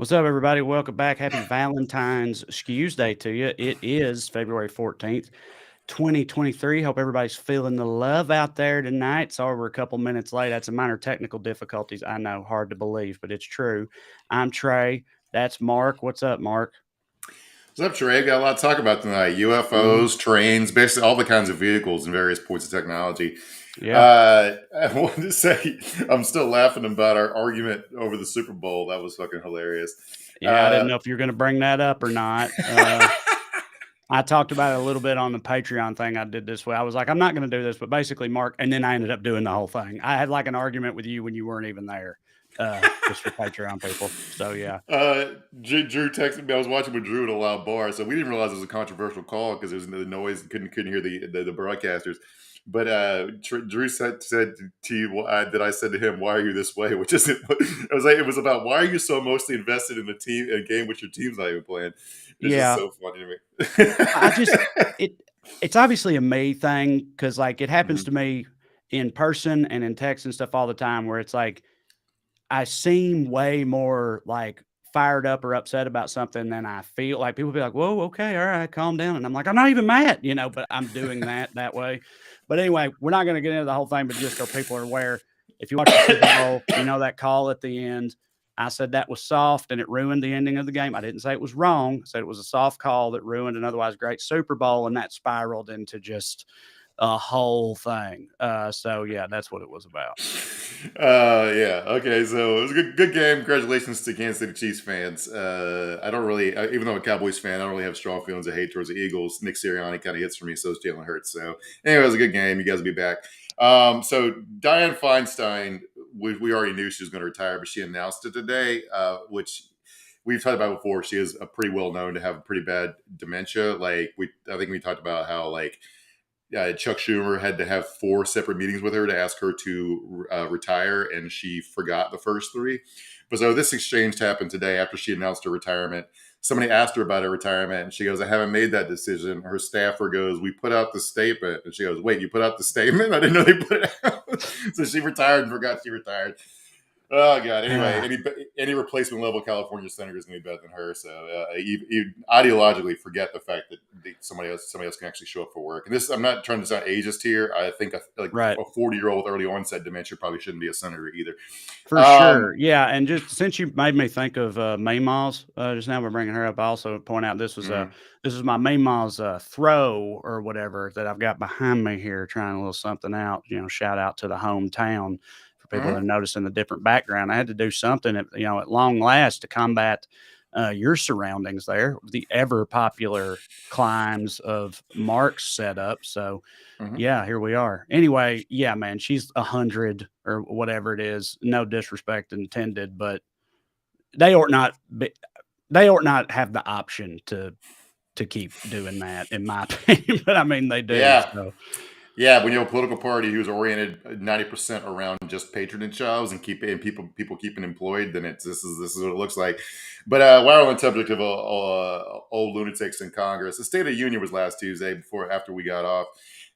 What's up, everybody? Welcome back. Happy Valentine's Skewsday to you. It is February 14th, 2023. Hope everybody's feeling the love out there tonight. Sorry we're a couple minutes late. That's a minor technical difficulties. I know, hard to believe, but it's true. I'm Trey. That's Mark. What's up, Mark? What's up, Trey? Got a lot to talk about tonight. Mhm. UFOs, trains, basically all the kinds of vehicles and various points of technology. Yeah. I wanted to say I'm still laughing about our argument over the Super Bowl. That was fucking hilarious. Yeah. I Uh, didn't know if you're going to bring that up or not. I talked about it a little bit on the Patreon thing I did this way. I was like, I'm not going to do this, but basically, Mark, and then I ended up doing the whole thing. I had like an argument with you when you weren't even there, just for Patreon people. So yeah, Drew texted me. I was watching with Drew at a loud bar, so we didn't realize it was a controversial call because there was the noise, couldn't hear the broadcasters. But Drew said to you that I said to him, "Why are you this way?" Which isn't. It was about why are you so mostly invested in the team a game which your team's not even playing. It's just yeah. so funny to I just me. it it's obviously a me thing because like it happens Mhm. to me in person and in text and stuff all the time where it's like I seem way more like fired up or upset about something than I feel. Like people be like, "Whoa, okay, all right, calm down," and I'm like, "I'm not even mad," but I'm doing that way. But anyway, we're not going to get into the whole thing, but just so people are aware, if you watch the Super Bowl, you know that call at the end. I said that was soft and it ruined the ending of the game. I didn't say it was wrong. I said it was a soft call that ruined an otherwise great Super Bowl, and that spiraled into just a whole thing. So yeah, that's what it was about. Yeah. Okay. So it was a good game. Congratulations to Kansas City Chiefs fans. I don't really, even though I'm a Cowboys fan, I don't really have strong feelings of hate towards the Eagles. Nick Sirianni kind of hits for me, so is Jalen Hurts. So anyway, it was a good game. You guys will be back. So Dianne Feinstein, we already knew she was going to retire, but she announced it today, which we've talked about before. She is pretty well known to have pretty bad dementia. I think we talked about how Chuck Schumer had to have 4 separate meetings with her to ask her to retire, and she forgot the first 3. But so this exchange happened today after she announced her retirement. Somebody asked her about her retirement, and she goes, "I haven't made that decision." Her staffer goes, "We put out the statement," and she goes, "Wait, you put out the statement? I didn't know they put it out." So she retired and forgot she retired. Oh god. Anyway, Ah, any replacement level California senator is going to be better than her. So you ideologically forget the fact that somebody else can actually show up for work. And this, I'm not trying to sound ageist here. I think like right. a 40-year-old early onset dementia probably shouldn't be a senator either. For Um, sure. Yeah, and just since you made me think of, Maymal's, just now we're bringing her up, I also point out mm, this is my Maymal's, throw or whatever that I've got behind me here trying a little something out, shout out to the hometown for people that are mhm. noticing the different background. I had to do something at long last to combat, your surroundings there, the ever popular climbs of Mark's setup, so Mhm. yeah, here we are. Anyway, yeah, man, she's 100 or whatever it is. No disrespect intended, but they ought not be, they ought not have the option to keep doing that, in my opinion. But I mean, they do. Yeah. So Yeah, when you have a political party who's oriented 90% around just patronage jobs and people keeping employed, then this is what it looks like. But while we're on the subject of old lunatics in Congress, the State of the Union was last Tuesday before after we got off,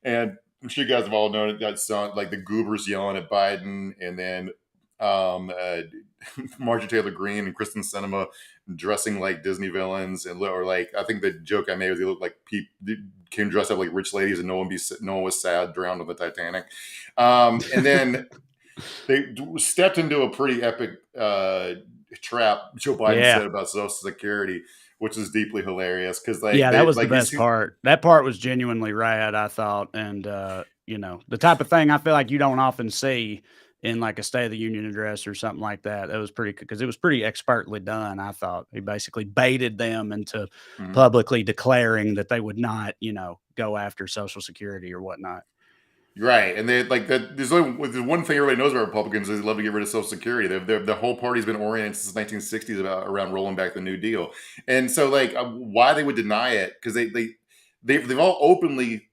and I'm sure you guys have all known it. That sound like the goobers yelling at Biden, and then um, uh, Marjorie Taylor Greene and Kristen Sinema dressing like Disney villains, or like I think the joke I made was they looked like came dressed up like rich ladies, and no one was sad drowned on the Titanic. And then they stepped into a pretty epic trap. Joe Biden yeah, said about Social Security, which is deeply hilarious because yeah, that was the like you best see. part. That part was genuinely rad, I thought, and the type of thing I feel like you don't often see in like a State of the Union address or something like that. That was pretty because it was pretty expertly done. I thought he basically baited them into Mhm. publicly declaring that they would not, go after Social Security or whatnot. Right, and they like that. There's one thing everybody knows about Republicans is they love to get rid of Social Security. The whole party's been oriented since the 1960s about around rolling back the New Deal, and so why they would deny it because they've all openly.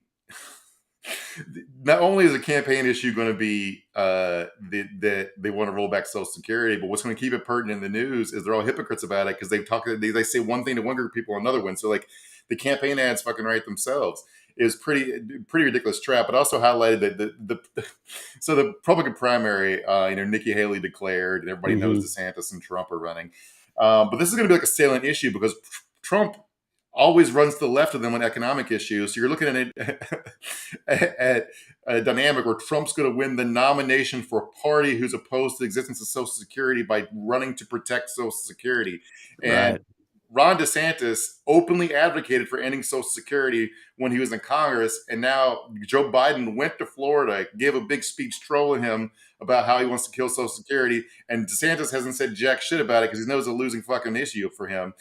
Not only is a campaign issue going to be that they want to roll back Social Security, but what's going to keep it pertinent in the news is they're all hypocrites about it because they say one thing to one group of people, another one. So like the campaign ads fucking write themselves is pretty ridiculous trap. But also highlighted that so the Republican primary, Nikki Haley declared, and everybody knows Hmm. DeSantis and Trump are running. But this is going to be like a salient issue because Trump always runs to the left of them on economic issues. So you're looking at it at a dynamic where Trump's going to win the nomination for a party who's opposed to the existence of Social Security by running to protect Social Security. And Right. Ron DeSantis openly advocated for ending Social Security when he was in Congress. And now Joe Biden went to Florida, gave a big speech trolling him about how he wants to kill Social Security. And DeSantis hasn't said jack shit about it because he knows it's a losing fucking issue for him.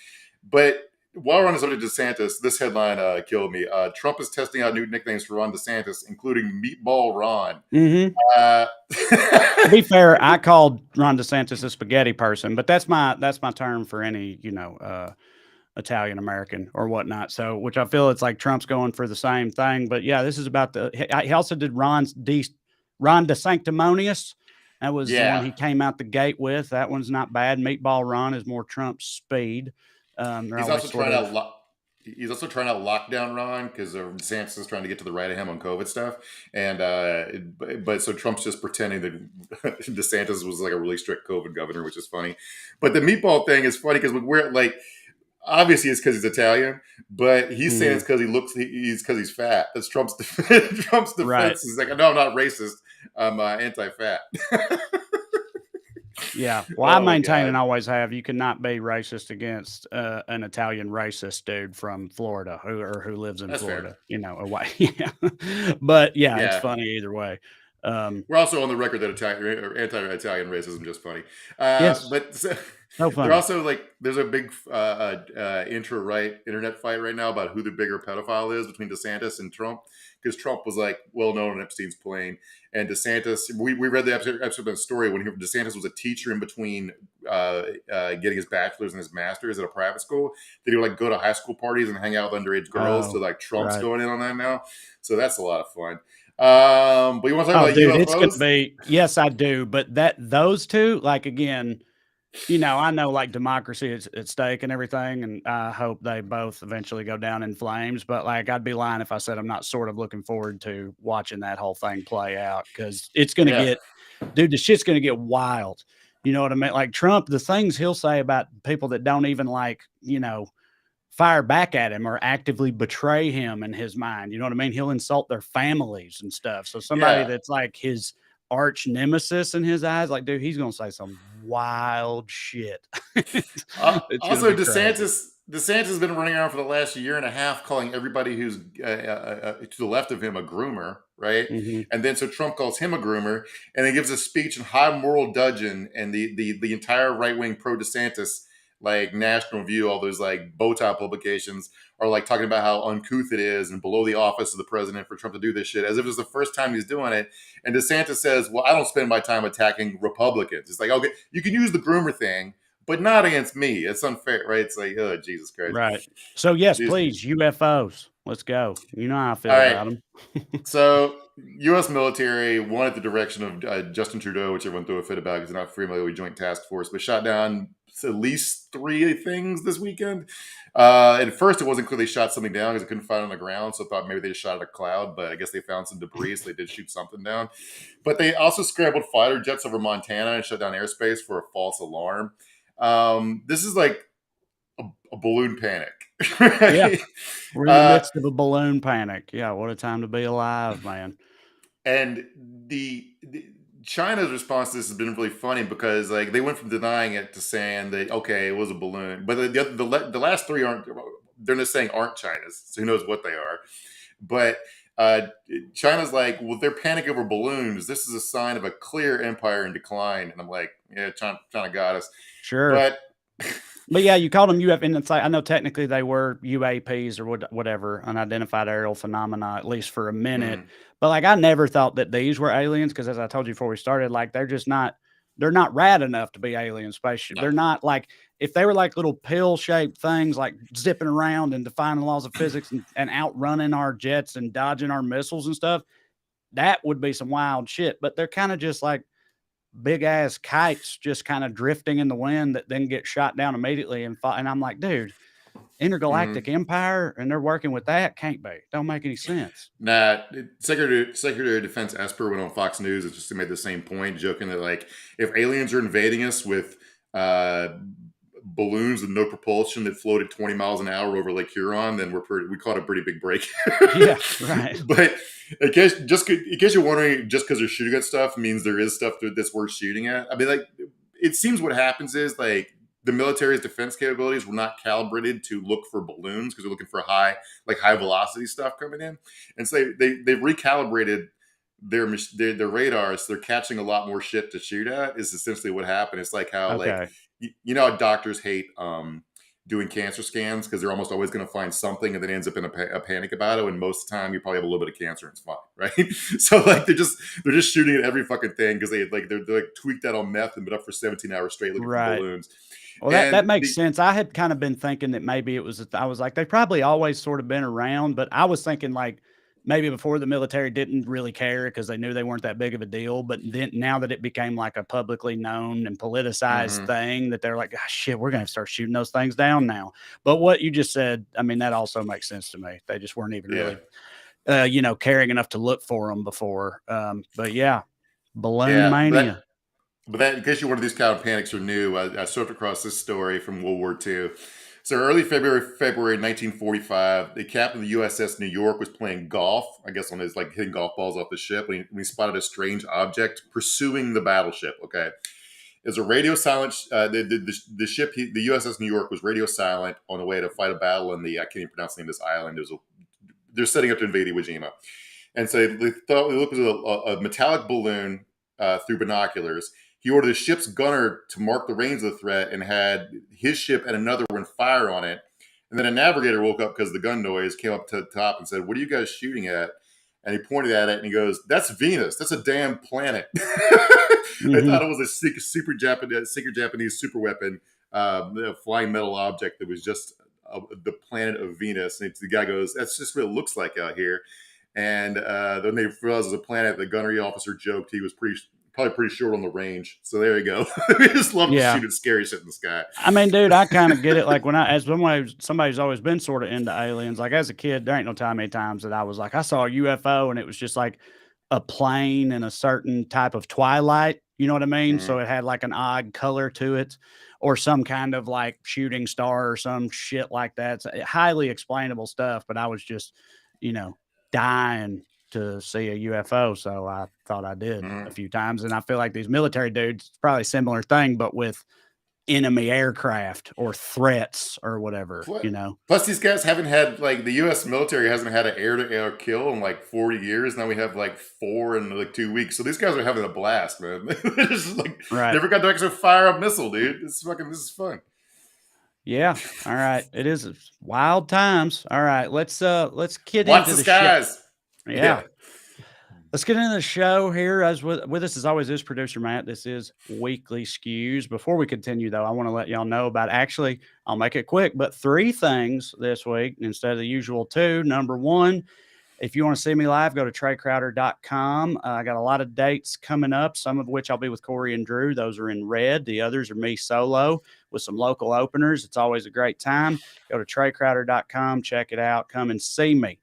But while we're on the subject of DeSantis, this headline killed me. Trump is testing out new nicknames for Ron DeSantis, including Meatball Ron. Mm-hmm. Uh, To be fair, I called Ron DeSantis a spaghetti person, but that's my term for any Italian American or whatnot. So, which I feel it's like Trump's going for the same thing. But yeah, this is about he also did Ron de Sanctimonious. That was the one yeah, he came out the gate with. That one's not bad. Meatball Ron is more Trump's speed. They're he's always also sort trying of. out. He's also trying out lockdown Ron because DeSantis is trying to get to the right of him on COVID stuff, and but so Trump's just pretending that DeSantis was like a really strict COVID governor, which is funny. But the meatball thing is funny because we're like, obviously it's because he's Italian, but he's saying it's because he's because he's fat. That's Trump's Trump's Right. defense. He's like, no, I'm not racist. I'm anti-fat. Yeah. Well, I Oh my maintain and god. always have you cannot be racist against an Italian racist dude from Florida who lives in That's fair. Florida, away. Yeah. But yeah, it's Yeah. funny either way. We're also on the record that Italian or anti-Italian racism is just funny. Yes. But So they're funny. also like, there's a big intra-right internet fight right now about who the bigger pedophile is between DeSantis and Trump. Because Trump was like well known on Epstein's plane, and DeSantis. We read the episode of the story when DeSantis was a teacher in between getting his bachelor's and his master's at a private school. That he would like go to high school parties and hang out with underage girls. So Oh, like Trump's right. going in on that now. So that's a lot of fun. But you want to talk Oh, about dude, it's gonna UFOs? be yes, I do. But those two, like again, I know like democracy is at stake and everything, and I hope they both eventually go down in flames. But like, I'd be lying if I said I'm not sort of looking forward to watching that whole thing play out because it's going to Yeah. get, dude, the shit's going to get wild. You know what I mean? Like Trump, the things he'll say about people that don't even like, fire back at him or actively betray him in his mind. You know what I mean? He'll insult their families and stuff. So somebody Yeah. that's like his arch nemesis in his eyes, like, dude, he's gonna say some wild shit. It's gonna Also, be crazy. DeSantis has been running around for the last year and a half, calling everybody who's to the left of him a groomer, right? Hmm. And then so Trump calls him a groomer, and then gives a speech in high moral dudgeon, and the entire right wing pro DeSantis like National View, all those like bow tie publications are like talking about how uncouth it is and below the office of the president for Trump to do this shit, as if it's the first time he's doing it. And DeSantis says, "Well, I don't spend my time attacking Republicans." It's like, okay, you can use the groomer thing, but not against me. It's unfair, right? It's like, oh, Jesus Christ. Right. So yes, These- please, UFOs. Let's go. You know how I All feel right. about them. So, U.S. military, one at the direction of Justin Trudeau, which everyone threw a fit about because they're not familiar with Joint Task Force, but shot down at least 3 things this weekend. At first, it wasn't clear they shot something down because they couldn't find it on the ground, so I thought maybe they just shot at a cloud, but I guess they found some debris, so they did shoot something down. But they also scrambled fighter jets over Montana and shut down airspace for a false alarm. This is like a balloon panic. Yeah, Right? we're in the Uh, midst of a balloon panic. Yeah, what a time to be alive, man. And the China's response to this has been really funny because like they went from denying it to saying that okay, it was a balloon, but the last three aren't. They're just saying aren't China's, so who knows what they are. But uh, China's like, well, they're panicking over balloons. This is a sign of a clear empire in decline, and I'm like, yeah, China got us. Sure. But But yeah, you called them UF, and it's like I know technically they were UAPs or whatever, unidentified aerial phenomena, at least for a minute. mm, But like I never thought that these were aliens because, as I told you before we started, like they're not rad enough to be alien spaceship. no, They're not like if they were like little pill shaped things, like zipping around and defying the laws of physics and outrunning our jets and dodging our missiles and stuff. That would be some wild shit. But they're kind of just like big ass kites just kind of drifting in the wind that then get shot down immediately and I'm like, dude, intergalactic mm. empire and they're working with that can't be. Don't make any sense. Nah, Secretary of Defense Esper went on Fox News and just made the same point, joking that like if aliens are invading us with uh, balloons with no propulsion that floated 20 miles an hour over Lake Huron, then we caught a pretty big break. Yeah, right. But in case you're wondering, just because they're shooting at stuff means there is stuff that's worth shooting at. I mean, like, it seems what happens is, like, the military's defense capabilities were not calibrated to look for balloons because they're looking for high velocity stuff coming in, and so they recalibrated their radars. So they're catching a lot more shit to shoot at. Is essentially what happened. It's like how, like, Okay. you know how doctors hate doing cancer scans because they're almost always going to find something, and then ends up in a panic about it. And most of the time, you probably have a little bit of cancer, and it's fine, right? So, like, they're just shooting at every fucking thing because they're like tweaked out on meth and been up for 17 hours straight looking for Right. balloons. Well, that makes sense. I had kind of been thinking that maybe it was, I was like, they've probably always sort of been around, but I was thinking like maybe before the military didn't really care because they knew they weren't that big of a deal. But then now that it became like a publicly known and politicized thing, that they're like, gosh, shit, we're going to start shooting those things down now. But what you just said, I mean, that also makes sense to me. They just weren't even really, caring enough to look for them before. But yeah, balloon mania. But that, in case you're one of these kind of panics are new, I surfed across this story from World War II. So early February 1945, the captain of the USS New York was playing golf, I guess on his, like, hitting golf balls off the ship, when he spotted a strange object pursuing the battleship. Okay, it was a radio silent. The ship, the USS New York, was radio silent on the way to fight a battle in the, I can't even pronounce the name of this island. They're setting up to invade Iwo Jima, and so they thought it looked at a metallic balloon through binoculars. He ordered the ship's gunner to mark the range of the threat and had his ship and another one fire on it. And then a navigator woke up because of the gun noise, came up to the top and said, "What are you guys shooting at?" And he pointed at it and he goes, "That's Venus. That's a damn planet." They thought it was a secret Japanese super weapon, a flying metal object that was just the planet of Venus. And the guy goes, "That's just what it looks like out here." And then they realized it was a planet. The gunnery officer joked he was probably pretty short on the range. So there you go. We just love to shoot at scary shit in the sky. I mean, dude, I kind of get it. Like as somebody's always been sort of into aliens, like as a kid, there ain't no time many times that I was like, I saw a UFO and it was just like a plane in a certain type of twilight. You know what I mean? So it had like an odd color to it, or some kind of like shooting star or some shit like that. It's highly explainable stuff, but I was just, dying to see a UFO. So I thought I did a few times. And I feel like these military dudes, it's probably a similar thing, but with enemy aircraft or threats or whatever, Plus, these guys haven't had, like, the U.S. military hasn't had an air-to-air kill in like 40 years. Now we have like 4 in like 2 weeks. So these guys are having a blast, man. They're just like, never got to actually fire a missile, dude. This is fun. Yeah. All right. It is wild times. All right. Let's get Watch into the skies. Yeah. Let's get into the show here. As with us as always is producer Matt. This is Weekly Skews. Before we continue, though, I want to let y'all know about, actually, I'll make it quick, but 3 things this week instead of the usual 2. Number 1, if you want to see me live, go to TreyCrowder.com. I got a lot of dates coming up, some of which I'll be with Corey and Drew. Those are in red. The others are me solo with some local openers. It's always a great time. Go to TreyCrowder.com. Check it out. Come and see me.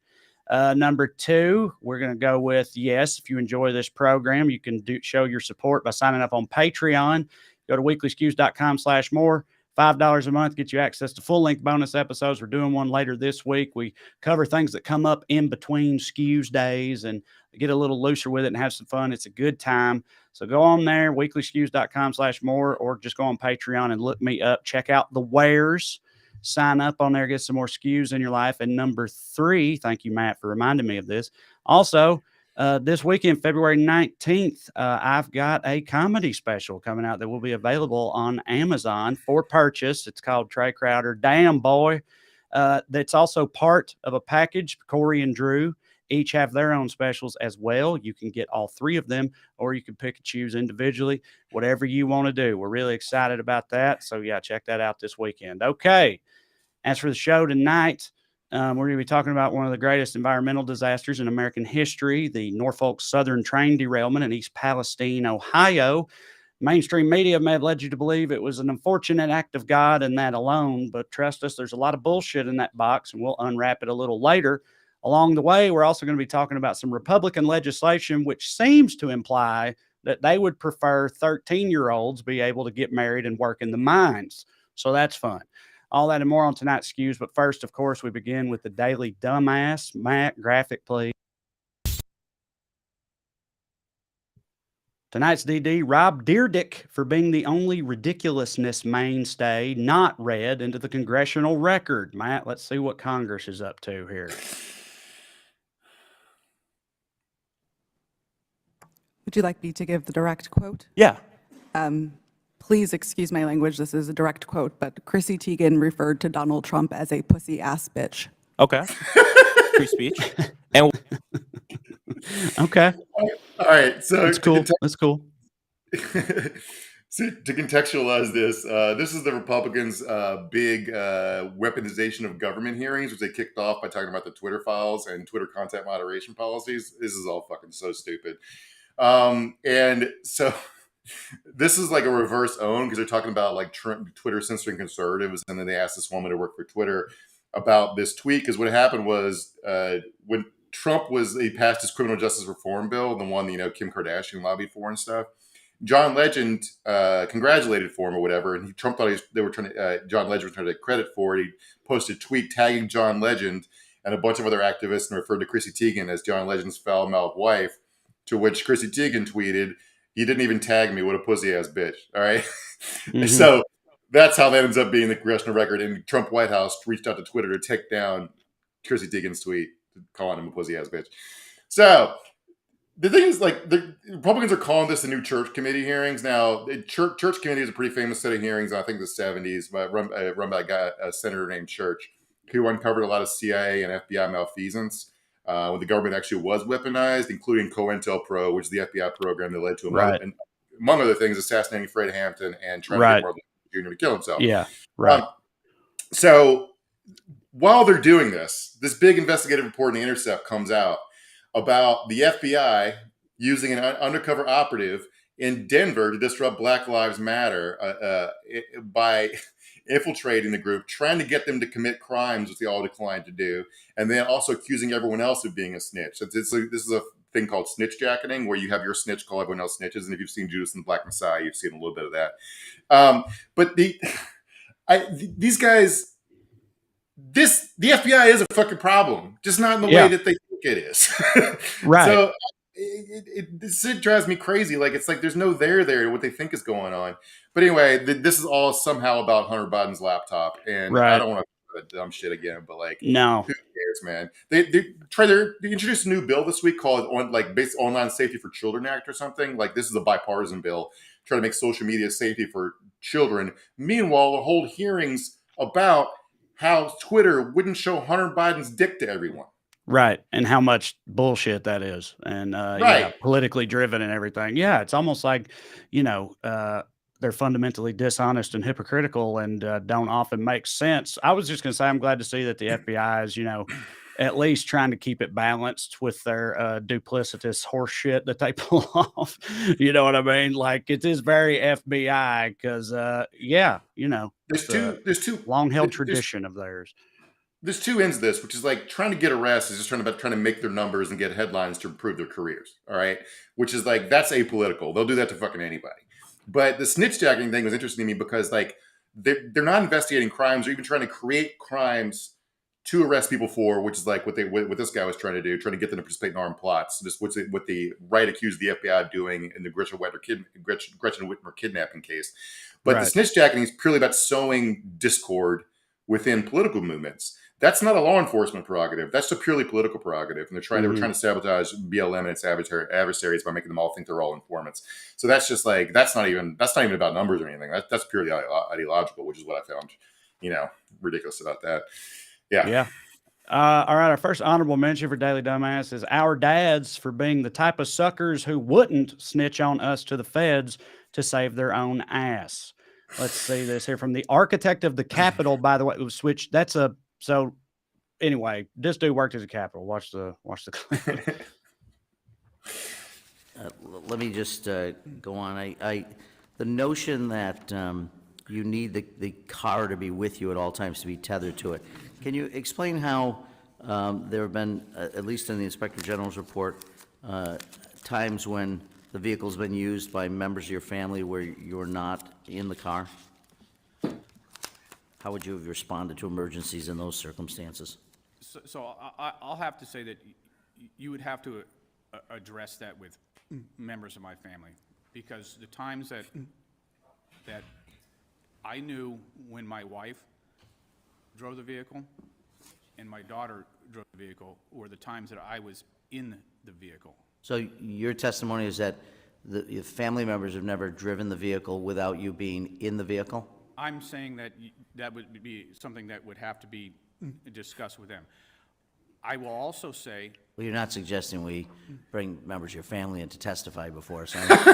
Number 2, we're going to go with, yes, if you enjoy this program, you can show your support by signing up on Patreon. Go to weeklyskews.com/more. $5 a month gets you access to full-length bonus episodes. We're doing one later this week. We cover things that come up in between Skewsdays and get a little looser with it and have some fun. It's a good time. So go on there, weeklyskews.com/more, or just go on Patreon and look me up. Check out the wares. Sign up on there, get some more skews in your life. And number 3, thank you, Matt, for reminding me of this. Also, this weekend, February 19th, I've got a comedy special coming out that will be available on Amazon for purchase. It's called Trey Crowder Damn Boy. That's also part of a package. Corey and Drew each have their own specials as well. You can get all 3 of them, or you can pick and choose individually, whatever you want to do. We're really excited about that. So, yeah, check that out this weekend. Okay. As for the show tonight, we're going to be talking about one of the greatest environmental disasters in American history, the Norfolk Southern train derailment in East Palestine, Ohio. Mainstream media may have led you to believe it was an unfortunate act of God and that alone, but trust us, there's a lot of bullshit in that box, and we'll unwrap it a little later. Along the way, we're also going to be talking about some Republican legislation, which seems to imply that they would prefer 13-year-olds be able to get married and work in the mines. So that's fun. All that and more on tonight's Skews. But first, of course, we begin with the Daily Dumbass. Matt, graphic, please. Tonight's DD, Rob Dyrdek for being the only ridiculousness mainstay not read into the congressional record. Matt, let's see what Congress is up to here. Would you like me to give the direct quote? Yeah. Please excuse my language. This is a direct quote, but Chrissy Teigen referred to Donald Trump as a pussy ass bitch. Okay. Free speech. And Okay. All right, so That's cool. That's cool. So to contextualize this, this is the Republicans' big weaponization of government hearings, which they kicked off by talking about the Twitter files and Twitter content moderation policies. This is all fucking so stupid. And so this is like a reverse own because they're talking about like Twitter censoring conservatives, and then they asked this woman to work for Twitter about this tweet because what happened was when Trump he passed his criminal justice reform bill, the one Kim Kardashian lobbied for and stuff. John Legend congratulated for him or whatever, and Trump thought John Legend was trying to take credit for it. He posted a tweet tagging John Legend and a bunch of other activists and referred to Chrissy Teigen as John Legend's foul-mouthed wife, to which Chrissy Teigen tweeted, "He didn't even tag me. What a pussy-ass bitch." All right? Mm-hmm. So that's how that ends up being the congressional record, and Trump White House reached out to Twitter to take down Chrissy Teigen's tweet calling him a pussy-ass bitch. So the thing is, like, the Republicans are calling this the new church committee hearings. Now, the church committee is a pretty famous set of hearings, I think the 70s, but run by a senator named Church, who uncovered a lot of CIA and FBI malfeasance when the government actually was weaponized, including COINTELPRO, which is the FBI program that led to, among other things, assassinating Fred Hampton and trying to get Martin Luther Jr. to kill himself. Yeah, right. So while they're doing this big investigative report in The Intercept comes out about the FBI using an undercover operative in Denver to disrupt Black Lives Matter by infiltrating the group, trying to get them to commit crimes, which they all declined to do, and then also accusing everyone else of being a snitch. So this is a thing called snitch jacketing, where you have your snitch call everyone else snitches, and if you've seen Judas and the Black Messiah, you've seen a little bit of that. But these guys, the FBI is a fucking problem, just not in the way that they think it is. Right. So it drives me crazy. Like, it's like there's no there to what they think is going on. But anyway, this is all somehow about Hunter Biden's laptop, and I don't want to do that dumb shit again. But like, no, who cares, man? They introduced a new bill this week called Online Safety for Children Act or something. Like, this is a bipartisan bill trying to make social media safety for children. Meanwhile, they'll hold hearings about how Twitter wouldn't show Hunter Biden's dick to everyone. Right. And how much bullshit that is. And politically driven and everything. Yeah. It's almost like, they're fundamentally dishonest and hypocritical and don't often make sense. I was just going to say, I'm glad to see that the FBI is, at least trying to keep it balanced with their duplicitous horse shit that they pull off. You know what I mean? Like, it is very FBI because, there's two long-held tradition of theirs. There's two ends to this, which is like trying to get arrests is just trying to make their numbers and get headlines to improve their careers. All right. Which is like, that's apolitical. They'll do that to fucking anybody. But the snitch jacking thing was interesting to me because like they're not investigating crimes or even trying to create crimes to arrest people for, which is like what this guy was trying to do, trying to get them to participate in armed plots. Just what the right accused the FBI of doing in the Gretchen Whitmer kidnapping case. But the snitch jacking is purely about sowing discord within political movements. That's not a law enforcement prerogative. That's a purely political prerogative. And they were trying to sabotage BLM and its adversaries by making them all think they're all informants. So that's just like, that's not even about numbers or anything. That's purely ideological, which is what I found, ridiculous about that. Yeah. Yeah. All right. Our first honorable mention for Daily Dumbass is our dads for being the type of suckers who wouldn't snitch on us to the feds to save their own ass. Let's see this here from the architect of the Capitol, by the way, which so anyway, this dude worked as a Capitol. Watch the clip. Let me just go on. The notion that you need the car to be with you at all times to be tethered to it. Can you explain how there have been, at least in the Inspector General's report, times when the vehicle's been used by members of your family where you're not in the car? how would you have responded to emergencies in those circumstances? So I'll have to say that you would have to address that with members of my family, because the times that I knew when my wife drove the vehicle and my daughter drove the vehicle were the times that I was in the vehicle. So your testimony is that your family members have never driven the vehicle without you being in the vehicle? I'm saying that that would be something that would have to be discussed with them. I will also say, Well, you're not suggesting we bring members of your family in to testify before us. You got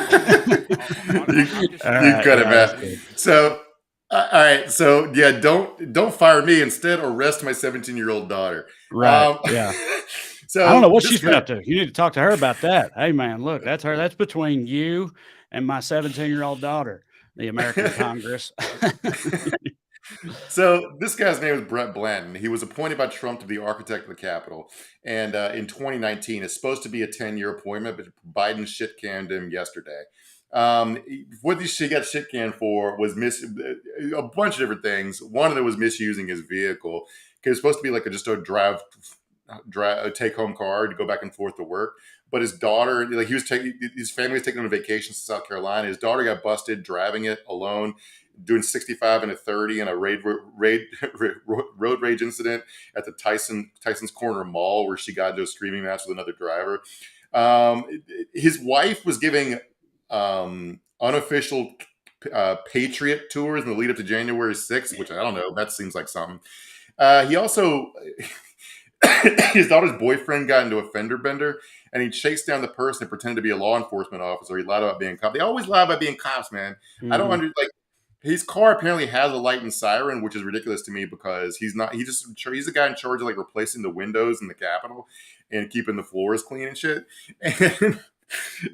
it, man. So, all right. So, yeah, don't fire me. Instead, arrest my 17-year-old daughter. Right. Yeah. So I don't know what this she's guy- up to. You need to talk to her about that. Hey, man, look, that's her. That's between you and my 17-year-old daughter, the American Congress. So this guy's name is Brett Blanton. He was appointed by Trump to be architect of the Capitol. And in 2019, it's supposed to be a 10-year appointment, but Biden shit-canned him yesterday. What she got shit-canned for was a bunch of different things. One of them was misusing his vehicle, because it's supposed to be like just a take-home car to go back and forth to work. But his daughter, like his family was taking on a vacation to South Carolina. His daughter got busted driving it alone, doing 65 and a 30 in a road rage incident at the Tyson's Corner Mall, where she got into a screaming match with another driver. His wife was giving unofficial Patriot tours in the lead up to January 6th, which I don't know. That seems like something. He also, his daughter's boyfriend got into a fender bender, and he chased down the person and pretended to be a law enforcement officer. He lied about being a cop. They always lie about being cops, man. Mm-hmm. I don't his car apparently has a light and siren, which is ridiculous to me, because he's the guy in charge of like replacing the windows in the Capitol and keeping the floors clean and shit. And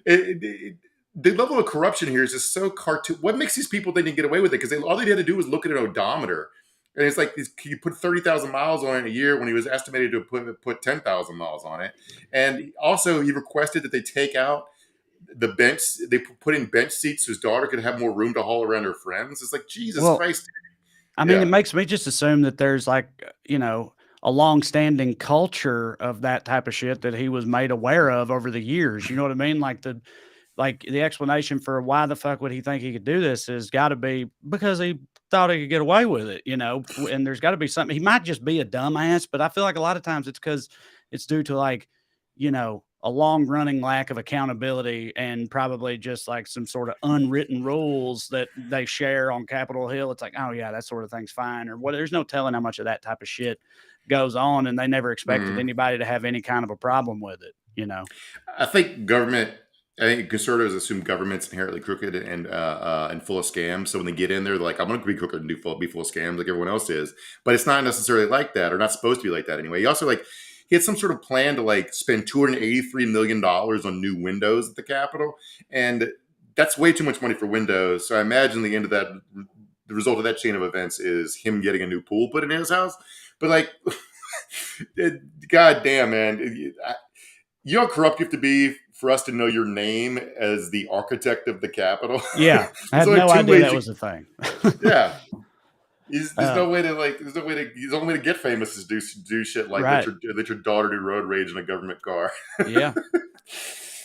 the level of corruption here is just so cartoon. What makes these people think they can get away with it? Because all they had to do was look at an odometer. And it's like he put 30,000 miles on it in a year when he was estimated to put 10,000 miles on it. And also he requested that they take out the bench. They put in bench seats so his daughter could have more room to haul around her friends. It's like, Jesus Christ. I mean, it makes me just assume that there's like, a long-standing culture of that type of shit that he was made aware of over the years. You know what I mean? Like the explanation for why the fuck would he think he could do this has got to be because he thought he could get away with it, and there's got to be something. He might just be a dumbass, but I feel like a lot of times it's because it's due to like, a long running lack of accountability and probably just like some sort of unwritten rules that they share on Capitol Hill. It's like, oh yeah, that sort of thing's fine. Or what? There's no telling how much of that type of shit goes on. And they never expected anybody to have any kind of a problem with it. I think conservatives assume government's inherently crooked and full of scams. So when they get in there, they're like, I'm going to be crooked and be full of scams like everyone else is. But it's not necessarily like that, or not supposed to be like that anyway. He also he had some sort of plan to spend $283 million on new windows at the Capitol. And that's way too much money for windows. So I imagine the end of that, the result of that chain of events is him getting a new pool put in his house. But God damn, man. You know how corrupt you have to be for us to know your name as the architect of the Capitol? Yeah. I had no idea that was a thing. Yeah. There's no way the only way to get famous is do shit like right. let your daughter do road rage in a government car. Yeah.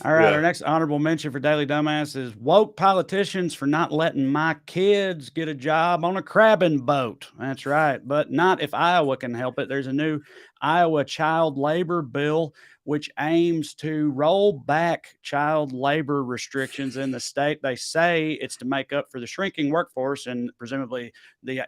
All right. Our next honorable mention for Daily Dumbass is woke politicians for not letting my kids get a job on a crabbing boat. That's right. But not if Iowa can help it. There's a new Iowa child labor bill which aims to roll back child labor restrictions in the state. They say it's to make up for the shrinking workforce and presumably the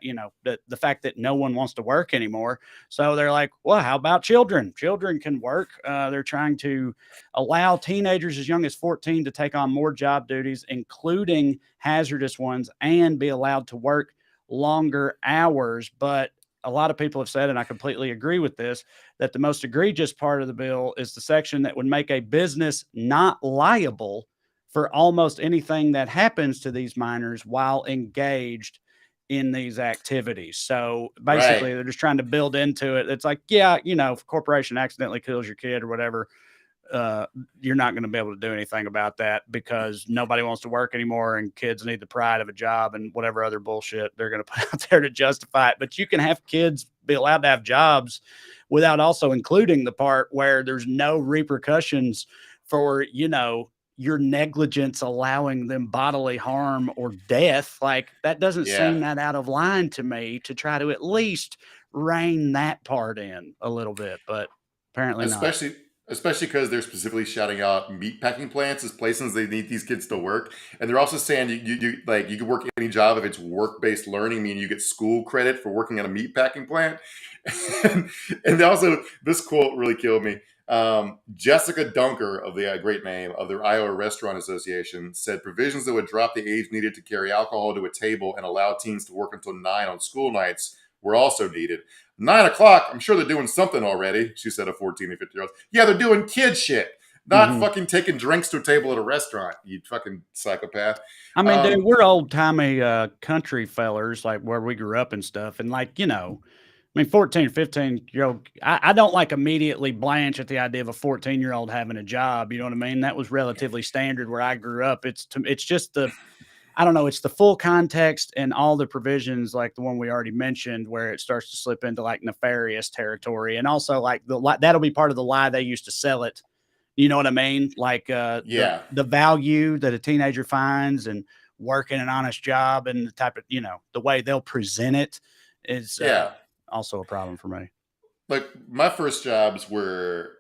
fact that no one wants to work anymore. So they're like, well, how about children? Children can work. They're trying to allow teenagers as young as 14 to take on more job duties, including hazardous ones, and be allowed to work longer hours. But a lot of people have said, and I completely agree with this, that the most egregious part of the bill is the section that would make a business not liable for almost anything that happens to these minors while engaged in these activities. So basically, They're just trying to build into it. It's like, if a corporation accidentally kills your kid or whatever, you're not going to be able to do anything about that because nobody wants to work anymore and kids need the pride of a job and whatever other bullshit they're going to put out there to justify it. But you can have kids be allowed to have jobs without also including the part where there's no repercussions for, your negligence allowing them bodily harm or death. Like that doesn't seem that out of line to me to try to at least rein that part in a little bit, but apparently not. Especially because they're specifically shouting out meat packing plants as places they need these kids to work, and they're also saying you can work any job if it's work-based learning, meaning you get school credit for working at a meat packing plant. And also, this quote really killed me. Jessica Dunker of the great name of the Iowa Restaurant Association said provisions that would drop the age needed to carry alcohol to a table and allow teens to work until 9 on school nights were also needed. 9 o'clock, I'm sure they're doing something already, she said of 14 and 15-year-olds. Yeah, they're doing kid shit, not fucking taking drinks to a table at a restaurant, you fucking psychopath. I mean, dude, we're old-timey country fellers, like where we grew up and stuff, and 14, 15-year-old, I don't immediately blanch at the idea of a 14-year-old having a job. You know what I mean? That was relatively standard where I grew up. It's just it's the full context and all the provisions like the one we already mentioned where it starts to slip into nefarious territory. And also that'll be part of the lie they used to sell it. You know what I mean? The value that a teenager finds and working an honest job and the type of, the way they'll present it is also a problem for me. My first jobs were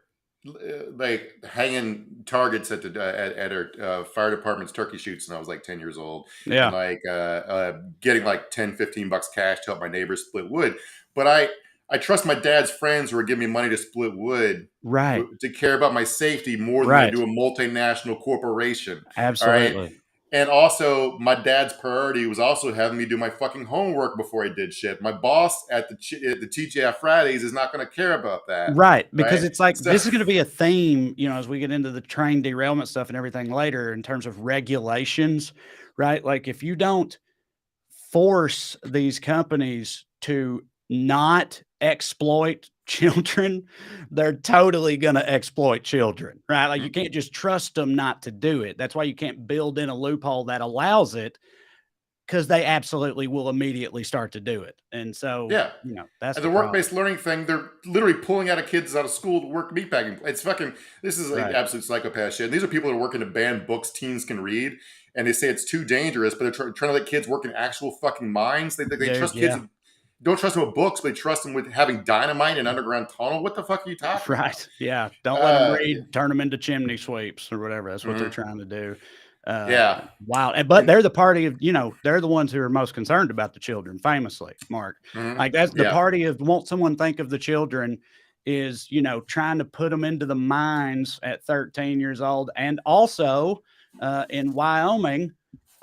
hanging targets at our fire department's turkey shoots when I was 10 years old. Yeah. And, getting $10-15 cash to help my neighbors split wood. But I trust my dad's friends who are giving me money to split wood to care about my safety more than I do a multinational corporation. Absolutely. All right? And also, my dad's priority was also having me do my fucking homework before I did shit. My boss at the TGI Fridays is not going to care about that. Right. Because it's this is going to be a theme, as we get into the train derailment stuff and everything later in terms of regulations, right? If you don't force these companies to not exploit children, they're totally going to exploit children, right? You can't just trust them not to do it. That's why you can't build in a loophole that allows it, because they absolutely will immediately start to do it. And so, that's the work-based learning thing. They're literally pulling out of kids out of school to work meatpacking. It's this is absolute psychopath shit. And these are people that are working to ban books teens can read. And they say it's too dangerous, but they're trying to let kids work in actual fucking mines. They trust kids. Don't trust them with books, but they trust them with having dynamite and underground tunnel. What the fuck are you talking about? Right. Yeah. Don't let them read, turn them into chimney sweeps or whatever. That's what they're trying to do. Wow. But they're the party of, they're the ones who are most concerned about the children, famously, Mark. That's the party of won't someone think of the children is, trying to put them into the mines at 13 years old. And also in Wyoming,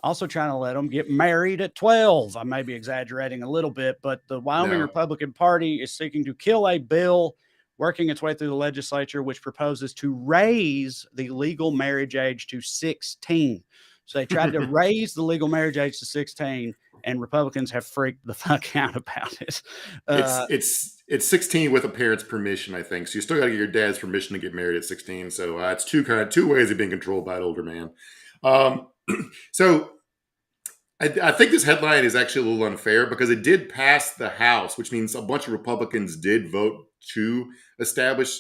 also trying to let them get married at 12. I may be exaggerating a little bit, but the Wyoming Republican Party is seeking to kill a bill working its way through the legislature, which proposes to raise the legal marriage age to 16. So they tried to raise the legal marriage age to 16, and Republicans have freaked the fuck out about it. It's 16 with a parent's permission, I think. So you still got to get your dad's permission to get married at 16. So it's two ways of being controlled by an older man. So I think this headline is actually a little unfair because it did pass the House, which means a bunch of Republicans did vote to establish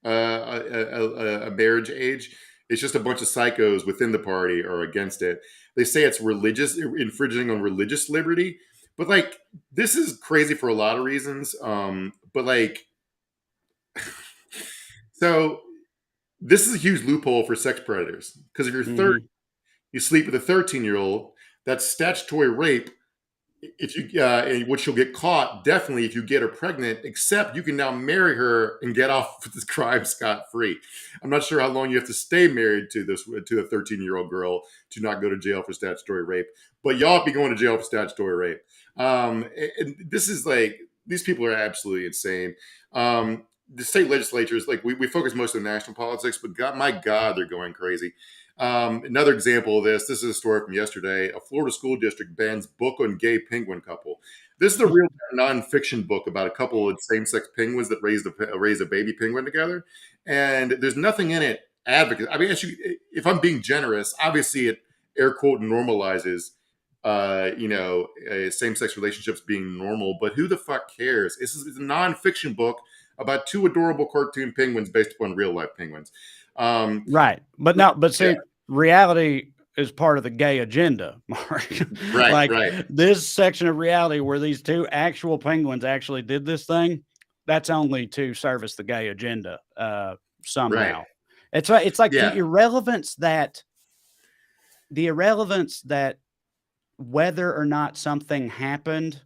a marriage age. It's just a bunch of psychos within the party are against it. They say it's infringing on religious liberty. But this is crazy for a lot of reasons. So this is a huge loophole for sex predators because if you're 30, you sleep with a 13-year-old, that's statutory rape. If you, which you'll get caught definitely if you get her pregnant. Except you can now marry her and get off with this crime scot-free. I'm not sure how long you have to stay married to a 13-year-old girl to not go to jail for statutory rape. But y'all be going to jail for statutory rape. And this is these people are absolutely insane. The state legislatures, we focus most on national politics, but my God, they're going crazy. Another example of this is a story from yesterday. A Florida school district bans book on gay penguin couple. This is a real nonfiction book about a couple of same-sex penguins that raised a baby penguin together. And there's nothing in it advocate. I mean, if I'm being generous, obviously it air quote normalizes, same-sex relationships being normal. But who the fuck cares? This is a nonfiction book about two adorable cartoon penguins based upon real life penguins. Right. But see, Yeah. reality is part of the gay agenda, Mark. Right, Like right. this section of reality where these two actual penguins actually did this thing, that's only to service the gay agenda somehow. It's like Yeah. the irrelevance that whether or not something happened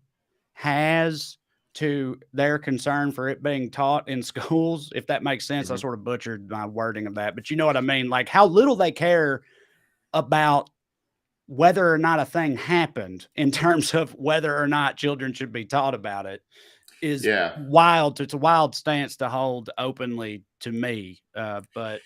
has to their concern for it being taught in schools, if that makes sense. I sort of butchered my wording of that, but you know what I mean? Like how little they care about whether or not a thing happened in terms of whether or not children should be taught about it is wild. It's a wild stance to hold openly to me. But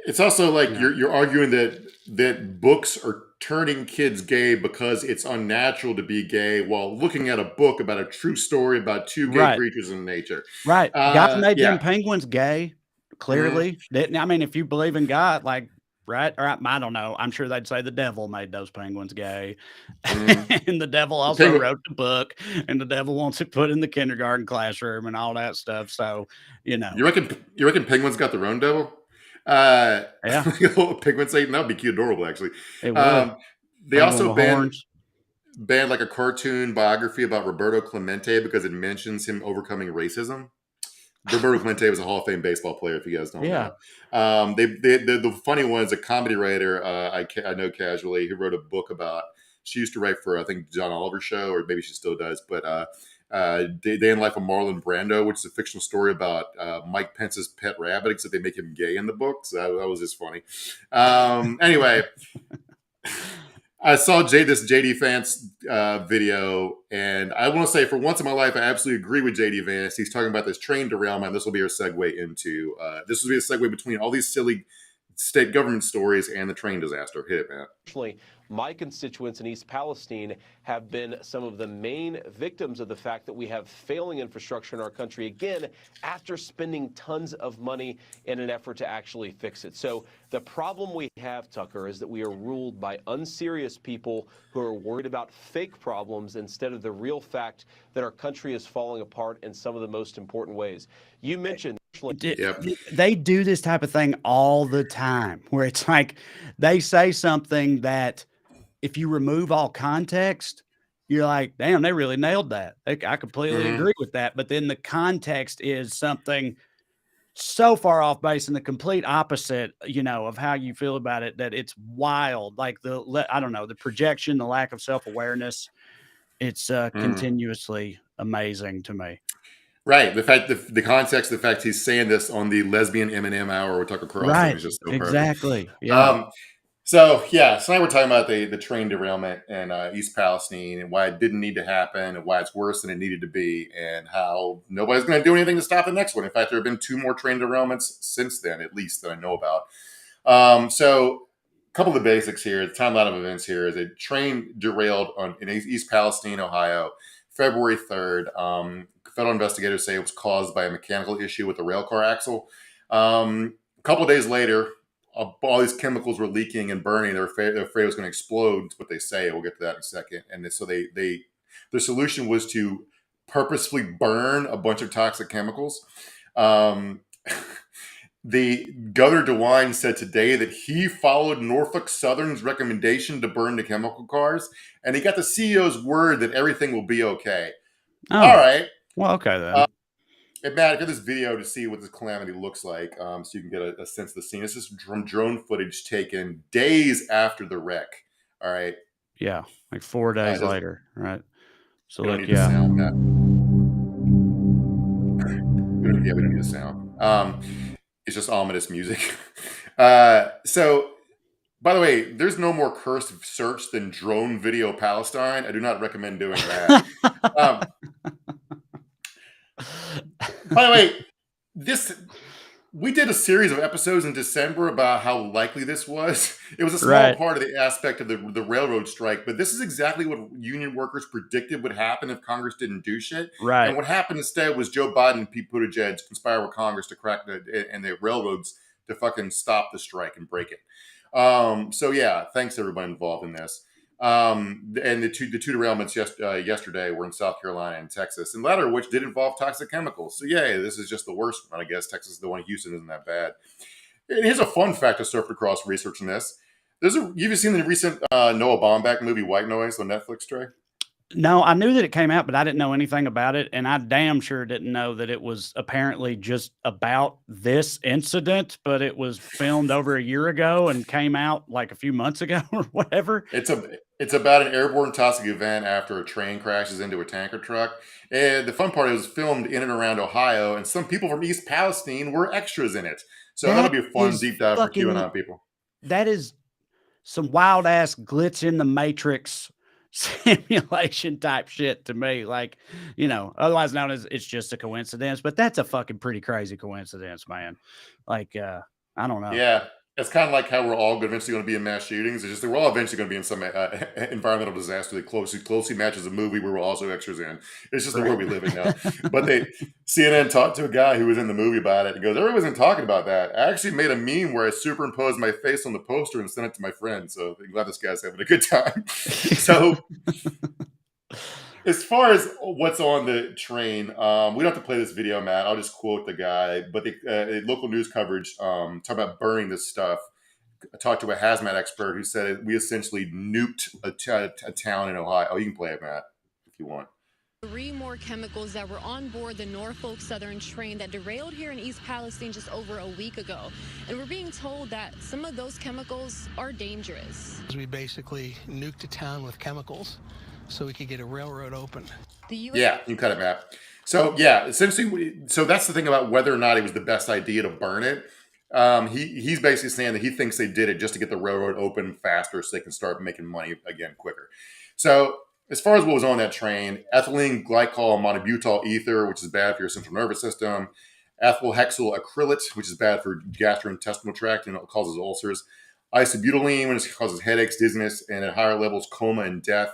it's also like you're arguing that books are turning kids gay because it's unnatural to be gay, while looking at a book about a true story about two gay creatures in nature. Right. God made them penguins gay, clearly. Didn't I mean, if you believe in God, like, right? Or I don't know. I'm sure they'd say the devil made those penguins gay. And the devil also wrote the book, and the devil wants it put in the kindergarten classroom and all that stuff. So, You reckon penguins got their own devil? Yeah. Penguins saying that'd be cute, adorable, actually. It would. They also banned like a cartoon biography about Roberto Clemente because it mentions him overcoming racism. Roberto Clemente was a Hall of Fame baseball player, if you guys don't know. The funny one is a comedy writer I know casually who wrote a book about. She used to write for I think John Oliver's show, or maybe she still does. But Day in Life of Marlon Brando, which is a fictional story about Mike Pence's pet rabbit, except they make him gay in the book. So that was just funny. Anyway. I saw this JD Vance video, and I want to say for once in my life, I absolutely agree with JD Vance. He's talking about this train derailment. This will be our segue into this will be a segue between all these silly state government stories and the train disaster. Hit it, man. Unfortunately, my constituents in East Palestine have been some of the main victims of the fact that we have failing infrastructure in our country, again, after spending tons of money in an effort to actually fix it. So the problem we have, Tucker, is that we are ruled by unserious people who are worried about fake problems instead of the real fact that our country is falling apart in some of the most important ways. You mentioned they do this type of thing all the time where it's like they say something that if you remove all context, you're like, damn, they really nailed that. I completely agree with that. But then the context is something so far off base and the complete opposite, of how you feel about it, that it's wild. Like the projection, the lack of self-awareness, it's continuously amazing to me. Right. The fact, the context, the fact he's saying this on the lesbian M&M hour with Tucker Carlson is just so perfect. Exactly. Yeah. So now we're talking about the train derailment in East Palestine and why it didn't need to happen and why it's worse than it needed to be and how nobody's going to do anything to stop the next one. In fact, there have been 2 more train derailments since then, at least that I know about. So a couple of the basics here, the timeline of events here is a train derailed in East Palestine, Ohio, February 3rd. Federal investigators say it was caused by a mechanical issue with the rail car axle. A couple of days later, all these chemicals were leaking and burning. They're afraid it was going to explode. That's what they say. We'll get to that in a second. And so their solution was to purposefully burn a bunch of toxic chemicals. The Governor DeWine said today that he followed Norfolk Southern's recommendation to burn the chemical cars, and he got the CEO's word that everything will be okay. Oh. All right. Well, okay then. And Matt, get this video to see what this calamity looks like, so you can get a sense of the scene. This is drone footage taken days after the wreck. All right. Yeah, like 4 days later, right? So we don't look, need the sound, Matt. We don't need the sound. It's just ominous music. So, by the way, there's no more cursed search than drone video Palestine. I do not recommend doing that. By the way, we did a series of episodes in December about how likely this was. It was a small part of the aspect of the railroad strike, but this is exactly what union workers predicted would happen if Congress didn't do shit. And what happened instead was Joe Biden and Pete Buttigieg conspired with Congress to crack and the railroads to fucking stop the strike and break it. So yeah, thanks to everybody involved in this. And the two derailments yesterday were in South Carolina and Texas, and the latter of which did involve toxic chemicals. So yeah, this is just the worst one, I guess. Texas is the one. Houston isn't that bad. And here's a fun fact I surfed across researching this. You've seen the recent Noah Baumbach movie White Noise on Netflix, Trey? No, I knew that it came out, but I didn't know anything about it. And I damn sure didn't know that it was apparently just about this incident, but it was filmed over a year ago and came out like a few months ago or whatever. It's about an airborne toxic event after a train crashes into a tanker truck. And the fun part, it was filmed in and around Ohio, and some people from East Palestine were extras in it. So that'll be a fun deep dive for QAnon people. That is some wild ass glitch in the matrix simulation type shit to me. Like, otherwise known as it's just a coincidence, but that's a fucking pretty crazy coincidence, man. Like, I don't know. Yeah. It's kind of like how we're all eventually going to be in mass shootings. It's just that we're all eventually going to be in some environmental disaster that closely matches a movie where we're also extras in. It's just the world we live in now. But CNN talked to a guy who was in the movie about it and goes, everybody wasn't talking about that. I actually made a meme where I superimposed my face on the poster and sent it to my friend. So I'm glad this guy's having a good time. So as far as what's on the train, we don't have to play this video, Matt. I'll just quote the guy. But the local news coverage talking about burning this stuff. I talked to a hazmat expert who said we essentially nuked a town in Ohio. Oh, you can play it, Matt, if you want. 3 more chemicals that were on board the Norfolk Southern train that derailed here in East Palestine just over a week ago. And we're being told that some of those chemicals are dangerous. We basically nuked a town with chemicals so we could get a railroad open. Yeah, you cut it, Matt. So yeah, essentially, so that's the thing about whether or not it was the best idea to burn it. He's basically saying that he thinks they did it just to get the railroad open faster so they can start making money again quicker. So as far as what was on that train, ethylene glycol monobutyl ether, which is bad for your central nervous system, ethyl hexyl acrylate, which is bad for gastrointestinal tract and it causes ulcers, isobutylene, which causes headaches, dizziness, and at higher levels, coma and death.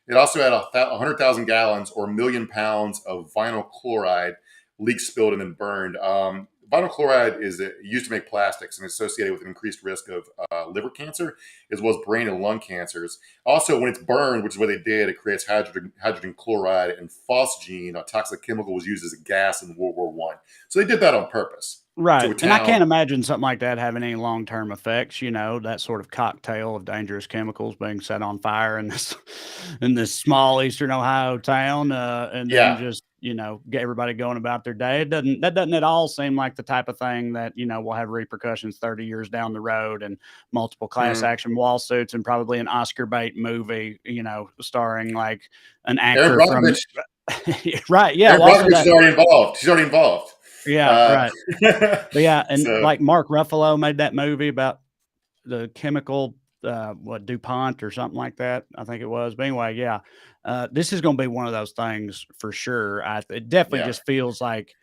It also had 100,000 gallons or 1 million pounds of vinyl chloride leaked, spilled, and then burned. Vinyl chloride is used to make plastics and associated with an increased risk of liver cancer, as well as brain and lung cancers. Also, when it's burned, which is what they did, it creates hydrogen chloride and phosgene, a toxic chemical was used as a gas in World War I. So they did that on purpose. Right. And I can't imagine something like that having any long-term effects, that sort of cocktail of dangerous chemicals being set on fire in this small Eastern Ohio town. And then just, get everybody going about their day. That doesn't at all seem like the type of thing that, will have repercussions 30 years down the road and multiple class action lawsuits and probably an Oscar bait movie, starring like an actor from right. Yeah. Aaron Brockovich is already involved. She's already involved. Yeah, right. But yeah, and like Mark Ruffalo made that movie about the chemical, DuPont or something like that. I think it was. But anyway, yeah, this is going to be one of those things for sure. It definitely just feels like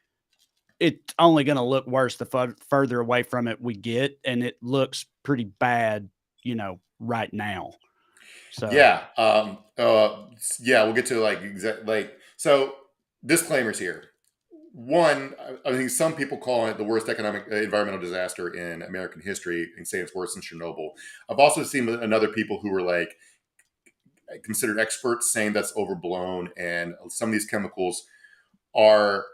it's only going to look worse the further away from it we get, and it looks pretty bad, right now. So we'll get to so disclaimers here. One, I think some people call it the worst environmental disaster in American history and say it's worse than Chernobyl. I've also seen other people who were considered experts saying that's overblown, and some of these chemicals are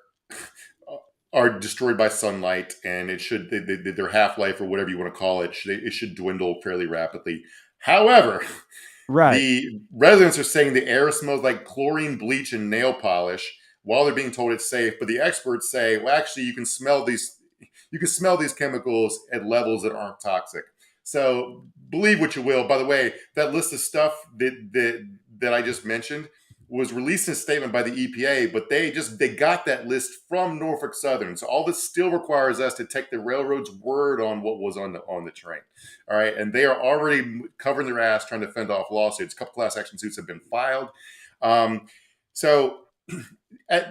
destroyed by sunlight, and their half-life or whatever you want to call it, it should dwindle fairly rapidly. However, the residents are saying the air smells like chlorine, bleach, and nail polish, while they're being told it's safe. But the experts say, well, actually, you can smell these chemicals at levels that aren't toxic. So believe what you will. By the way, that list of stuff that I just mentioned was released in a statement by the EPA, but they got that list from Norfolk Southern. So all this still requires us to take the railroad's word on what was on the train. All right. And they are already covering their ass trying to fend off lawsuits. A couple class action suits have been filed.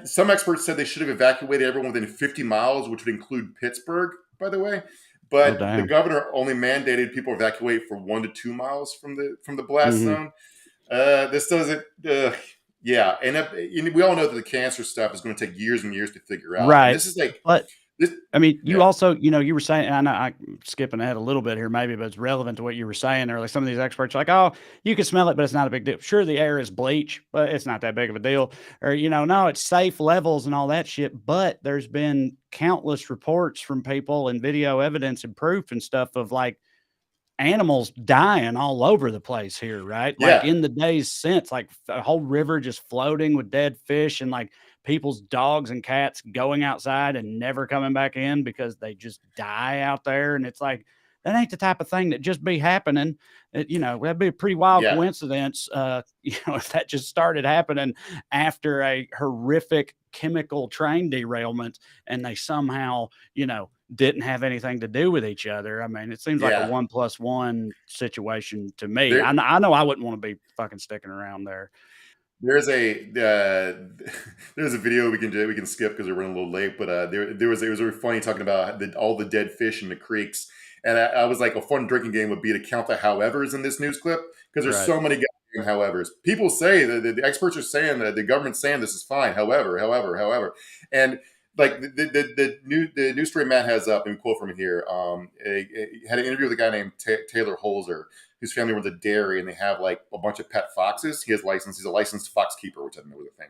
Some experts said they should have evacuated everyone within 50 miles, which would include Pittsburgh, by the way. But the governor only mandated people evacuate for 1 to 2 miles from the blast zone. This doesn't. And we all know that the cancer stuff is going to take years and years to figure out. Right. And this is I mean, you Yeah. also, you were saying, I know I'm skipping ahead a little bit here, maybe, but it's relevant to what you were saying earlier. Some of these experts are like, oh, you can smell it, but it's not a big deal. Sure, the air is bleach, but it's not that big of a deal. Or, no, it's safe levels and all that shit. But there's been countless reports from people and video evidence and proof and stuff of like animals dying all over the place here, right? Like Yeah. in the days since, like a whole river just floating with dead fish and like people's dogs and cats going outside and never coming back in because they just die out there. And it's like, that ain't the type of thing that just be happening. That'd be a pretty wild Yeah. coincidence. If that just started happening after a horrific chemical train derailment and they somehow, didn't have anything to do with each other. I mean, it seems like a Yeah. 1+1 situation to me. There, I know I wouldn't want to be fucking sticking around there. there's a there's a video we can skip because we're running a little late, but it was really funny talking about all the dead fish in the creeks, and I was like, a fun drinking game would be to count the howevers in this news clip because there's Right. so many goddamn howevers. People say that the experts are saying that the government's saying this is fine. However, and like the news story Matt has up, and we quote from it here. Had an interview with a guy named Taylor Holzer, whose family runs a dairy, and they have like a bunch of pet foxes. He has license. He's a licensed fox keeper, which I didn't know was a thing.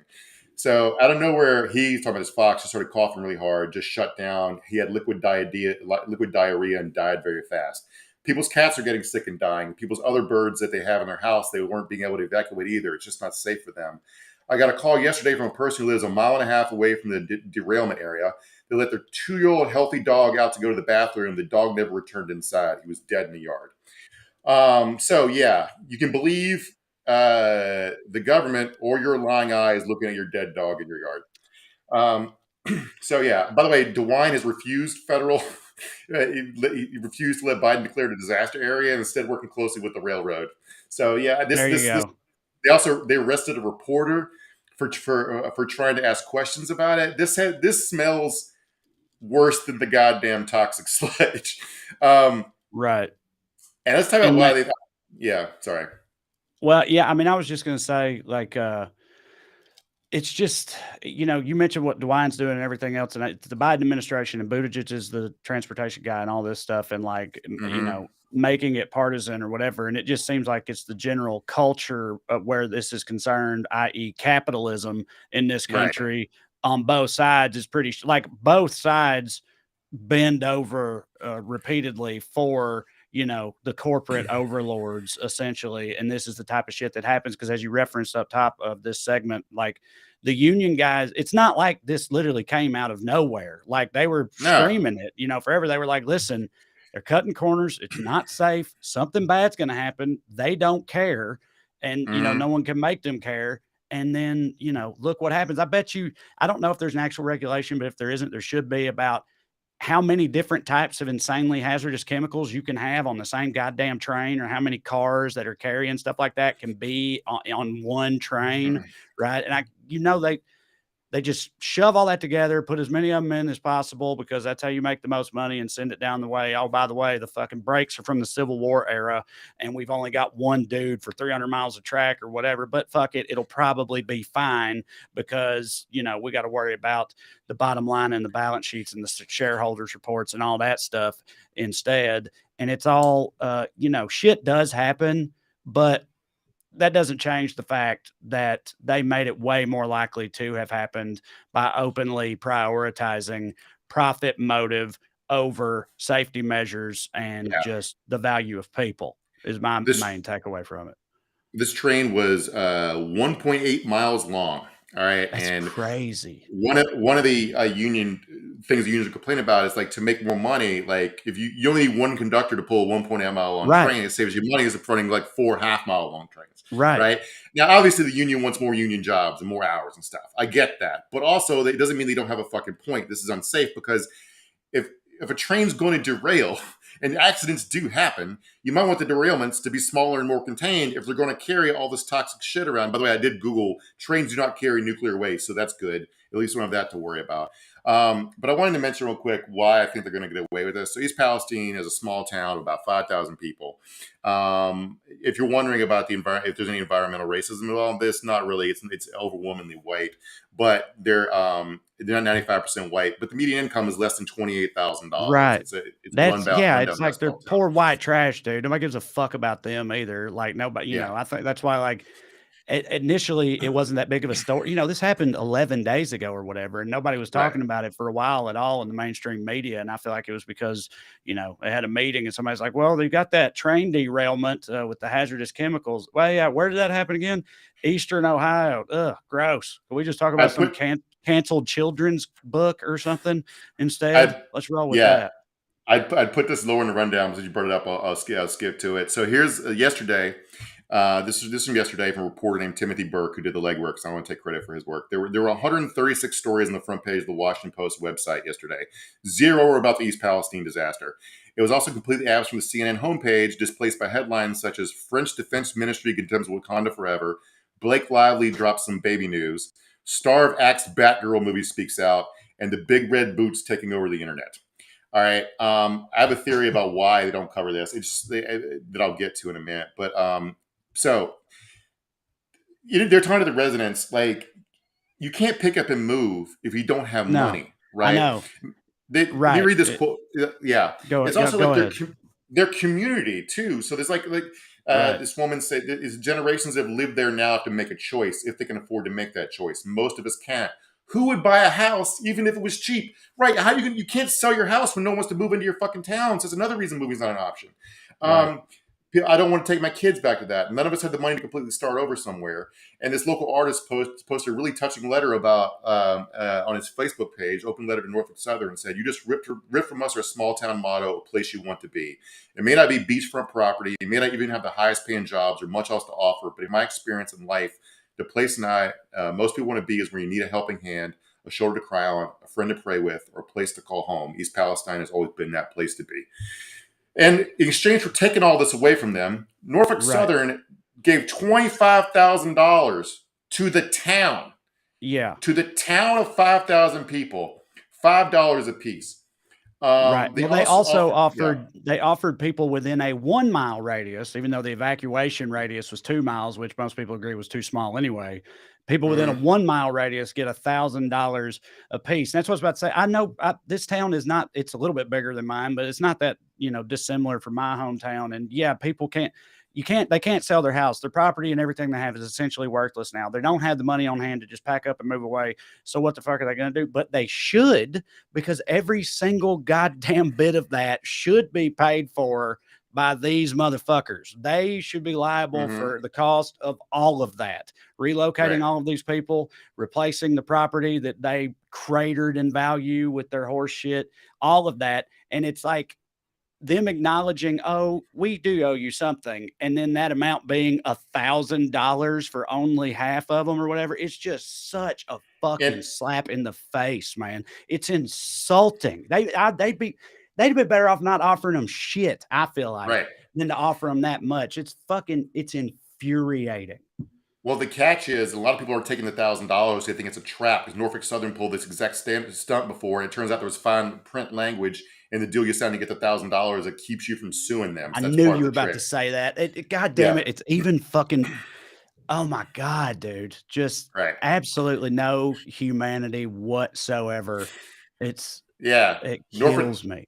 So out of nowhere, he's talking about his fox just started coughing really hard, just shut down. He had liquid diarrhea and died very fast. People's cats are getting sick and dying. People's other birds that they have in their house, they weren't being able to evacuate either. It's just not safe for them. I got a call yesterday from a person who lives 1.5 miles away from the derailment area. They let their 2-year-old healthy dog out to go to the bathroom. The dog never returned inside. He was dead in the yard. So yeah, you can believe the government or your lying eyes looking at your dead dog in your yard. So yeah, by the way, DeWine has refused federal. He refused to let Biden declare it a disaster area and instead working closely with the railroad. So yeah, There you go. they arrested a reporter for trying to ask questions about it. This smells worse than the goddamn toxic sludge. Right. And let's talk about why they. Yeah, sorry. Well, yeah, I mean, I was just gonna say, like, it's just, you mentioned what DeWine's doing and everything else, and it's the Biden administration and Buttigieg is the transportation guy and all this stuff, and like, making it partisan or whatever. And it just seems like it's the general culture of where this is concerned, i.e., capitalism in this country on both sides is pretty like both sides bend over repeatedly for the corporate overlords essentially. And this is the type of shit that happens because, as you referenced up top of this segment, like the union guys, it's not like this literally came out of nowhere. Like they were screaming it, forever. They were like, listen, they're cutting corners. It's not safe. Something bad's going to happen. They don't care. And, no one can make them care. And then, look what happens. I bet you, I don't know if there's an actual regulation, but if there isn't, there should be about how many different types of insanely hazardous chemicals you can have on the same goddamn train, or how many cars that are carrying stuff like that can be on one train. Right. And they just shove all that together, put as many of them in as possible because that's how you make the most money, and send it down the way. Oh, by the way, the fucking brakes are from the Civil War era and we've only got one dude for 300 miles of track or whatever, but fuck it. It'll probably be fine because, we got to worry about the bottom line and the balance sheets and the shareholders reports and all that stuff instead. And it's all, shit does happen, but that doesn't change the fact that they made it way more likely to have happened by openly prioritizing profit motive over safety measures and just the value of people is my main takeaway from it. This train was 1.8 miles long. All right. That's and crazy. One of the union things the unions complain about is like, to make more money, like if you only need one conductor to pull a 1.8 mile long train, it saves you money as if running like 4 half-mile long trains. Right. Now, obviously the union wants more union jobs and more hours and stuff. I get that. But also it doesn't mean they don't have a fucking point. This is unsafe because if a train's going to derail and accidents do happen, you might want the derailments to be smaller and more contained if they're going to carry all this toxic shit around. By the way, I did Google, trains do not carry nuclear waste, so that's good. At least we don't have that to worry about. But I wanted to mention real quick why I think they're going to get away with this. So East Palestine is a small town of about 5,000 people. If you're wondering about if there's any environmental racism involved in this, not really. It's overwhelmingly white, but they're not 95% white. But the median income is less than $28,000. Right. It's a That's rundown it's like they're basketball town. poor white trash, dude. Nobody gives a fuck about them either. Like nobody, Yeah. I think that's why like initially it wasn't that big of a story. This happened 11 days ago or whatever, and nobody was talking about it for a while at all in the mainstream media. And I feel like it was because, they had a meeting and somebody's like, well, they got that train derailment with the hazardous chemicals. Well, yeah, where did that happen again? Eastern Ohio. Ugh, gross. Can we just talk about some canceled children's book or something instead? Let's roll with that. I'd put this lower in the rundown because you brought it up. I'll skip to it. So here's yesterday. This is from yesterday from a reporter named Timothy Burke who did the legwork. So I want to take credit for his work. There were 136 stories on the front page of the Washington Post website yesterday. 0 were about the East Palestine disaster. It was also completely absent from the CNN homepage, displaced by headlines such as French Defense Ministry condemns Wakanda forever, Blake Lively drops some baby news, Star of Acts Batgirl movie speaks out, and the big red boots taking over the internet. All right. I have a theory about why they don't cover this. It's just that I'll get to in a minute. But so they're talking to the residents like you can't pick up and move if you don't have money, right? I know. Let me read this quote. Yeah, it's also like their community too. So there's like this woman said, generations have lived there now to make a choice if they can afford to make that choice. Most of us can't. Who would buy a house even if it was cheap? Right? How you can't sell your house when no one wants to move into your fucking town. So that's another reason moving's not an option. Right. I don't want to take my kids back to that. None of us had the money to completely start over somewhere. And this local artist posted a really touching letter about on his Facebook page, open letter to Norfolk Southern, and said, "You just ripped from us our small town motto, a place you want to be. It may not be beachfront property. It may not even have the highest paying jobs or much else to offer. But in my experience in life, the place most people want to be is where you need a helping hand, a shoulder to cry on, a friend to pray with, or a place to call home. East Palestine has always been that place to be." And in exchange for taking all this away from them, Norfolk Southern gave $25,000 to the town. Yeah. To the town of 5,000 people, $5 a piece. Right. They also offered people within a 1 mile radius, even though the evacuation radius was 2 miles, which most people agree was too small anyway. People within a 1 mile radius get $1,000 a piece. That's what I was about to say. I know this town is not, it's a little bit bigger than mine, but it's not that, dissimilar from my hometown. And yeah, people they can't sell their house. Their property and everything they have is essentially worthless now. They don't have the money on hand to just pack up and move away. So what the fuck are they going to do? But they should, because every single goddamn bit of that should be paid for by these motherfuckers. They should be liable for the cost of all of that. Relocating all of these people, replacing the property that they cratered in value with their horse shit, all of that. And it's like them acknowledging, oh, we do owe you something. And then that amount being $1,000 for only half of them or whatever. It's just such a fucking slap in the face, man. It's insulting. They'd be better off not offering them shit, I feel like, than to offer them that much. It's infuriating. Well, the catch is a lot of people are taking the $1,000. They think it's a trap because Norfolk Southern pulled this exact stunt before. And it turns out there was fine print language in the deal you signed to get the $1,000 that keeps you from suing them. So I knew you were about to say that. God damn it. It's even fucking, oh my God, dude. Just absolutely no humanity whatsoever. It kills me.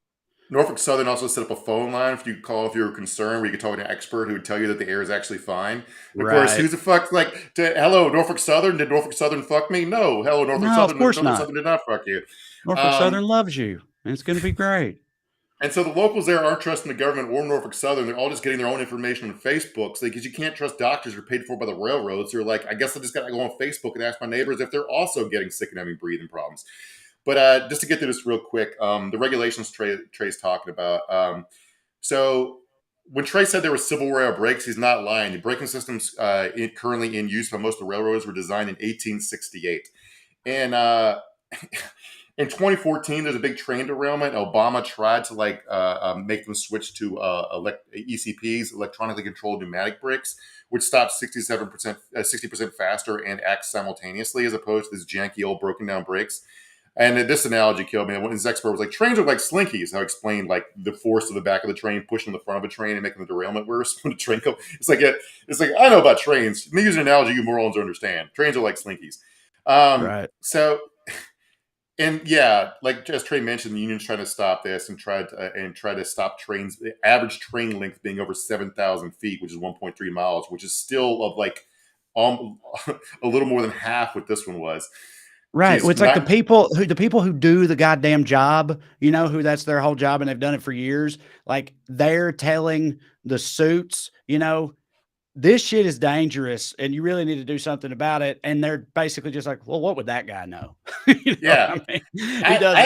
Norfolk Southern also set up a phone line if you call if you're concerned, where you could talk to an expert who would tell you that the air is actually fine. Of course, who's the fuck hello, Norfolk Southern? Did Norfolk Southern fuck me? No. Hello, Norfolk Southern. Of course Norfolk Southern did not fuck you. Norfolk Southern loves you, and it's going to be great. And so the locals there aren't trusting the government or Norfolk Southern. They're all just getting their own information on Facebook. Because you can't trust doctors who are paid for by the railroads. They're like, I guess I just got to go on Facebook and ask my neighbors if they're also getting sick and having breathing problems. But just to get through this real quick, the regulations Trey's talking about. So when Trey said there were civil rail brakes, he's not lying. The braking systems currently in use by most of the railroads were designed in 1868. And in 2014, there's a big train derailment. Obama tried to make them switch to ECPs, electronically controlled pneumatic brakes, which stops 60% faster and acts simultaneously, as opposed to these janky old broken down brakes. And this analogy killed me. When his expert was like, trains are like slinkies. I explained like the force of the back of the train pushing the front of a train and making the derailment worse when the train comes. It's like I know about trains. Let me use an analogy you morons understand. Trains are like slinkies. Right. So, and yeah, like as Trey mentioned, the union's trying to stop this and try to stop trains. The average train length being over 7,000 feet, which is 1.3 miles, which is still of like a little more than half what this one was. Right. Jeez, Well, it's like the people who do the goddamn job, who that's their whole job and they've done it for years. Like they're telling the suits, this shit is dangerous and you really need to do something about it. And they're basically just like, well, what would that guy know? Yeah. What I mean? He I doesn't,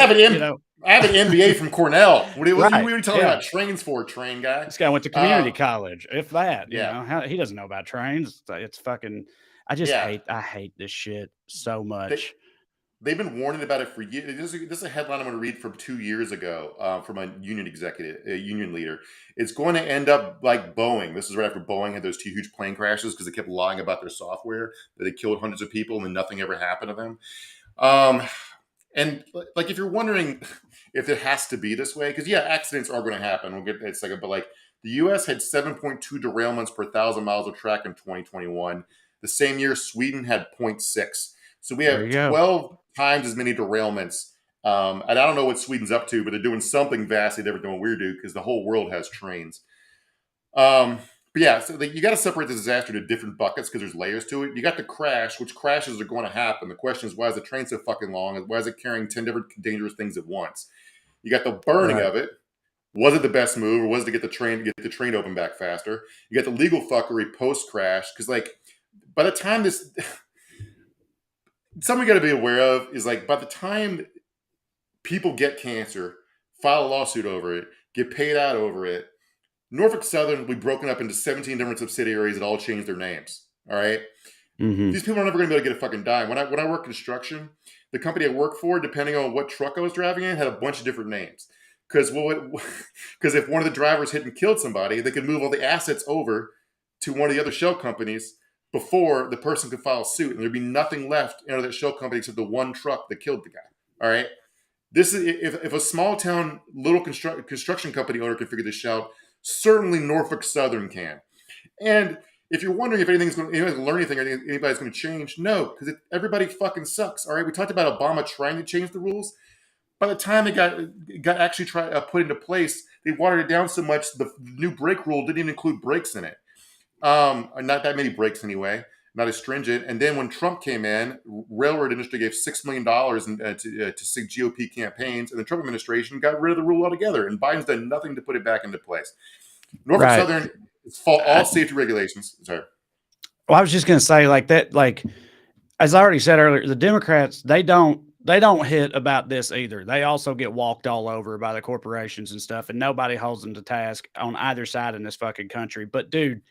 have an MBA from Cornell. What are you telling me yeah. about trains for, train guy? This guy went to community college, if that. Yeah. He doesn't know about trains. It's fucking. I hate this shit so much. They've been warning about it for years. This is a headline I'm going to read from 2 years ago from a union union leader. It's going to end up like Boeing. This is right after Boeing had those 2 huge plane crashes because they kept lying about their software, that they killed hundreds of people and then nothing ever happened to them. And like, if you're wondering if it has to be this way, because accidents are going to happen. We'll get to that in a second. But like the U.S. had 7.2 derailments per 1,000 miles of track in 2021. The same year, Sweden had 0.6. So we have 12 times as many derailments. And I don't know what Sweden's up to, but they're doing something vastly different than what we do because the whole world has trains. But yeah, so you got to separate the disaster into different buckets because there's layers to it. You got the crash, which crashes are going to happen. The question is, why is the train so fucking long? And why is it carrying 10 different dangerous things at once? You got the burning of it. Was it the best move, or was it to get the train open back faster? You got the legal fuckery post crash because like by the time this. Something we got to be aware of is like by the time people get cancer, file a lawsuit over it, get paid out over it, Norfolk Southern will be broken up into 17 different subsidiaries that all change their names. All right? Mm-hmm. These people are never going to be able to get a fucking dime. When I worked construction, the company I worked for, depending on what truck I was driving in, had a bunch of different names. Because if one of the drivers hit and killed somebody, they could move all the assets over to one of the other shell companies before the person could file suit, and there'd be nothing left out of that shell company except the one truck that killed the guy. All right, this is if a small town little construction company owner can figure this out, certainly Norfolk Southern can. And if you're wondering if anybody's going to learn anything or anybody's going to change, no, because everybody fucking sucks. All right, we talked about Obama trying to change the rules. By the time it got actually put into place, they watered it down so much the new brake rule didn't even include brakes in it. Not that many breaks anyway, not as stringent. And then when Trump came in, railroad industry gave $6 million to sink GOP campaigns, and the Trump administration got rid of the rule altogether. And Biden's done nothing to put it back into place. Norfolk Southern, it's all safety regulations. Sorry. Well, I was just going to say like that, like as I already said earlier, the Democrats, they don't hit about this either. They also get walked all over by the corporations and stuff, and nobody holds them to task on either side in this fucking country. But dude,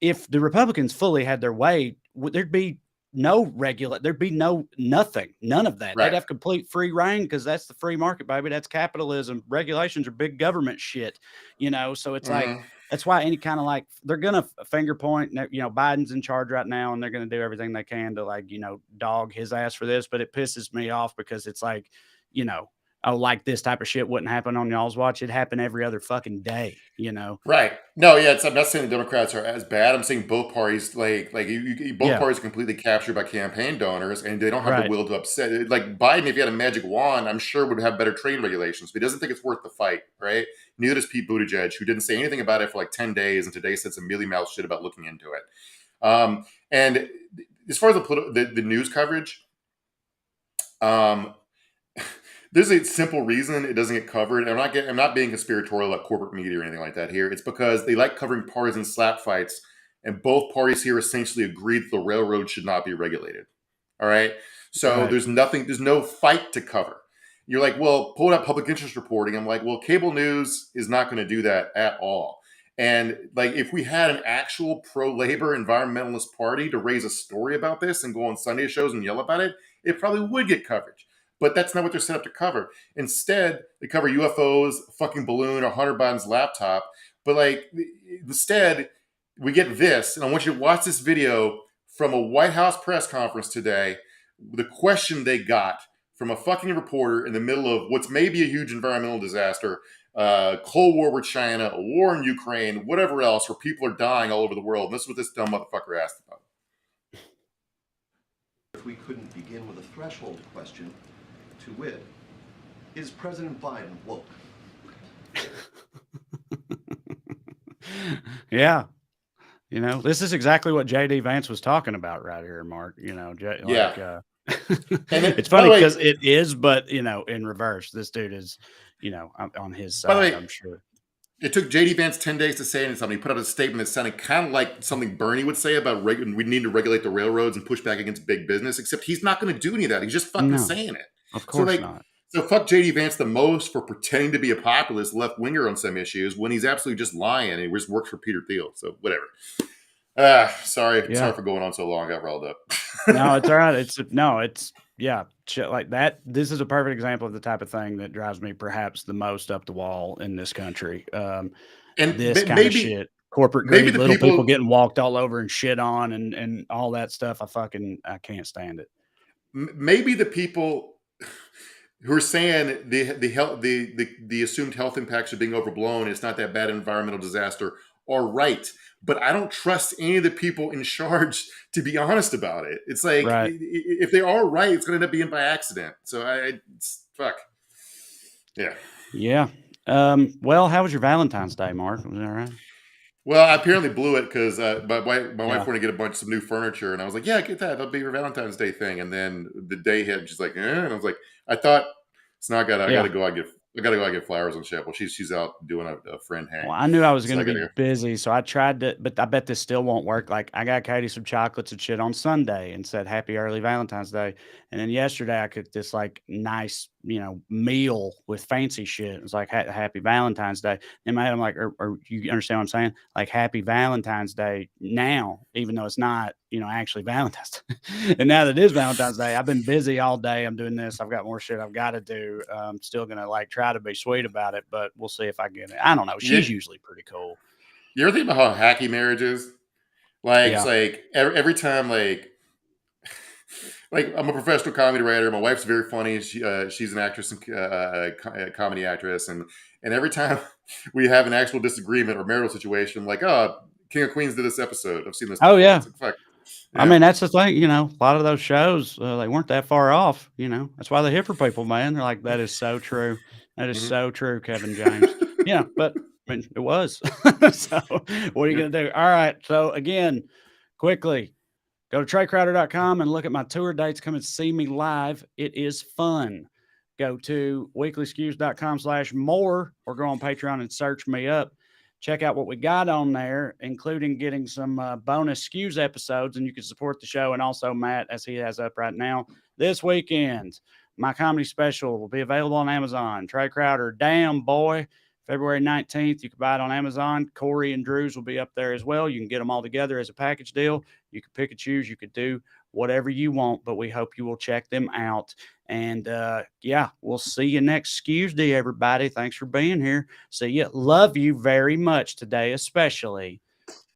if the Republicans fully had their way, there'd be no nothing, none of that. Right. They'd have complete free reign because that's the free market, baby. That's capitalism. Regulations are big government shit, So it's like, that's why any kind of like, they're going to finger point, Biden's in charge right now and they're going to do everything they can to like, dog his ass for this. But it pisses me off because it's like, like this type of shit wouldn't happen on y'all's watch. It happened every other fucking day, Right. No, yeah, I'm not saying the Democrats are as bad. I'm saying both parties, both parties are completely captured by campaign donors, and they don't have the will to upset. Like Biden, if he had a magic wand, I'm sure would have better trade regulations, but he doesn't think it's worth the fight, right? Neither does Pete Buttigieg, who didn't say anything about it for like 10 days, and today said some mealy-mouthed shit about looking into it. And as far as the news coverage, there's a simple reason it doesn't get covered. I'm not being conspiratorial about corporate media or anything like that here. It's because they like covering partisan slap fights, and both parties here essentially agreed that the railroad should not be regulated. All right. So there's no fight to cover. You're like, well, pull out public interest reporting. I'm like, well, cable news is not going to do that at all. And like, if we had an actual pro-labor environmentalist party to raise a story about this and go on Sunday shows and yell about it, it probably would get coverage. But that's not what they're set up to cover. Instead, they cover UFOs, a fucking balloon, or Hunter Biden's laptop. But like, instead, we get this, and I want you to watch this video from a White House press conference today. The question they got from a fucking reporter in the middle of what's maybe a huge environmental disaster, Cold War with China, a war in Ukraine, whatever else, where people are dying all over the world. And this is what this dumb motherfucker asked about. If we couldn't begin with a threshold question, to wit, is President Biden woke? Yeah. You know, this is exactly what JD Vance was talking about right here, Mark. You know, Yeah. And it's funny because it is, but you know, in reverse, this dude is, you know, on his By the side, way, I'm sure. It took JD Vance 10 days to say something. He put out a statement that sounded kind of like something Bernie would say about we need to regulate the railroads and push back against big business, except he's not going to do any of that. He's just fucking saying it. Of course not. So fuck JD Vance the most for pretending to be a populist left winger on some issues when he's absolutely just lying and he just works for Peter Thiel. So whatever. Sorry for going on so long. I got riled up. No, it's all right. It's shit like that. This is a perfect example of the type of thing that drives me perhaps the most up the wall in this country. And this kind of shit, corporate greed, little people getting walked all over and shit on and all that stuff. I can't stand it. Maybe the people who are saying the assumed health impacts are being overblown, it's not that bad an environmental disaster, are right. But I don't trust any of the people in charge to be honest about it. It's like, if they are right, it's going to end up being by accident. So fuck. Yeah. Yeah. Well, how was your Valentine's Day, Mark? Was that all right? Well, I apparently blew it because my wife wanted to get some new furniture, and I was like, "Yeah, get that. That'll be your Valentine's Day thing." And then the day hit, and she's like, and I was like, "I thought it's not good. I gotta go out and get flowers and shit." Well, she's out doing a friend hang. Well, I knew I was going to be busy, so I tried to, but I bet this still won't work. Like, I got Katie some chocolates and shit on Sunday and said happy early Valentine's Day, and then yesterday I cooked this like nice, you know, meal with fancy shit. It was like happy Valentine's Day. In my head, I'm like, or you understand what I'm saying? Like happy Valentine's Day now, even though it's not, you know, actually Valentine's Day. And now that it is Valentine's Day, I've been busy all day. I'm doing this. I've got more shit I've got to do. I'm still going to like try to be sweet about it, but we'll see if I get it. I don't know. She's usually pretty cool. You ever think about how hacky marriage is? Like, it's like every time, like I'm a professional comedy writer. My wife's very funny. She's an actress and a comedy actress. And every time we have an actual disagreement or marital situation, I'm like, oh, King of Queens did this episode. I've seen this. Oh, yeah. Like, fuck. Yeah. I mean, that's the thing, you know, a lot of those shows, they weren't that far off, you know, that's why they're hit for people, man. They're like, that is so true. That is so true, Kevin James. Yeah, but I mean, it was. So what are you going to do? All right. So again, quickly, go to TreyCrowder.com and look at my tour dates. Come and see me live. It is fun. Go to weeklyskews.com/more or go on Patreon and search me up. Check out what we got on there, including getting some bonus Skews episodes, and you can support the show. And also Matt, as he has up right now, this weekend, my comedy special will be available on Amazon. Trey Crowder, Damn Boy, February 19th. You can buy it on Amazon. Corey and Drew's will be up there as well. You can get them all together as a package deal. You can pick and choose. You could do whatever you want, but we hope you will check them out. And yeah, we'll see you next Skewsday, everybody. Thanks for being here. See you. Love you very much today, especially.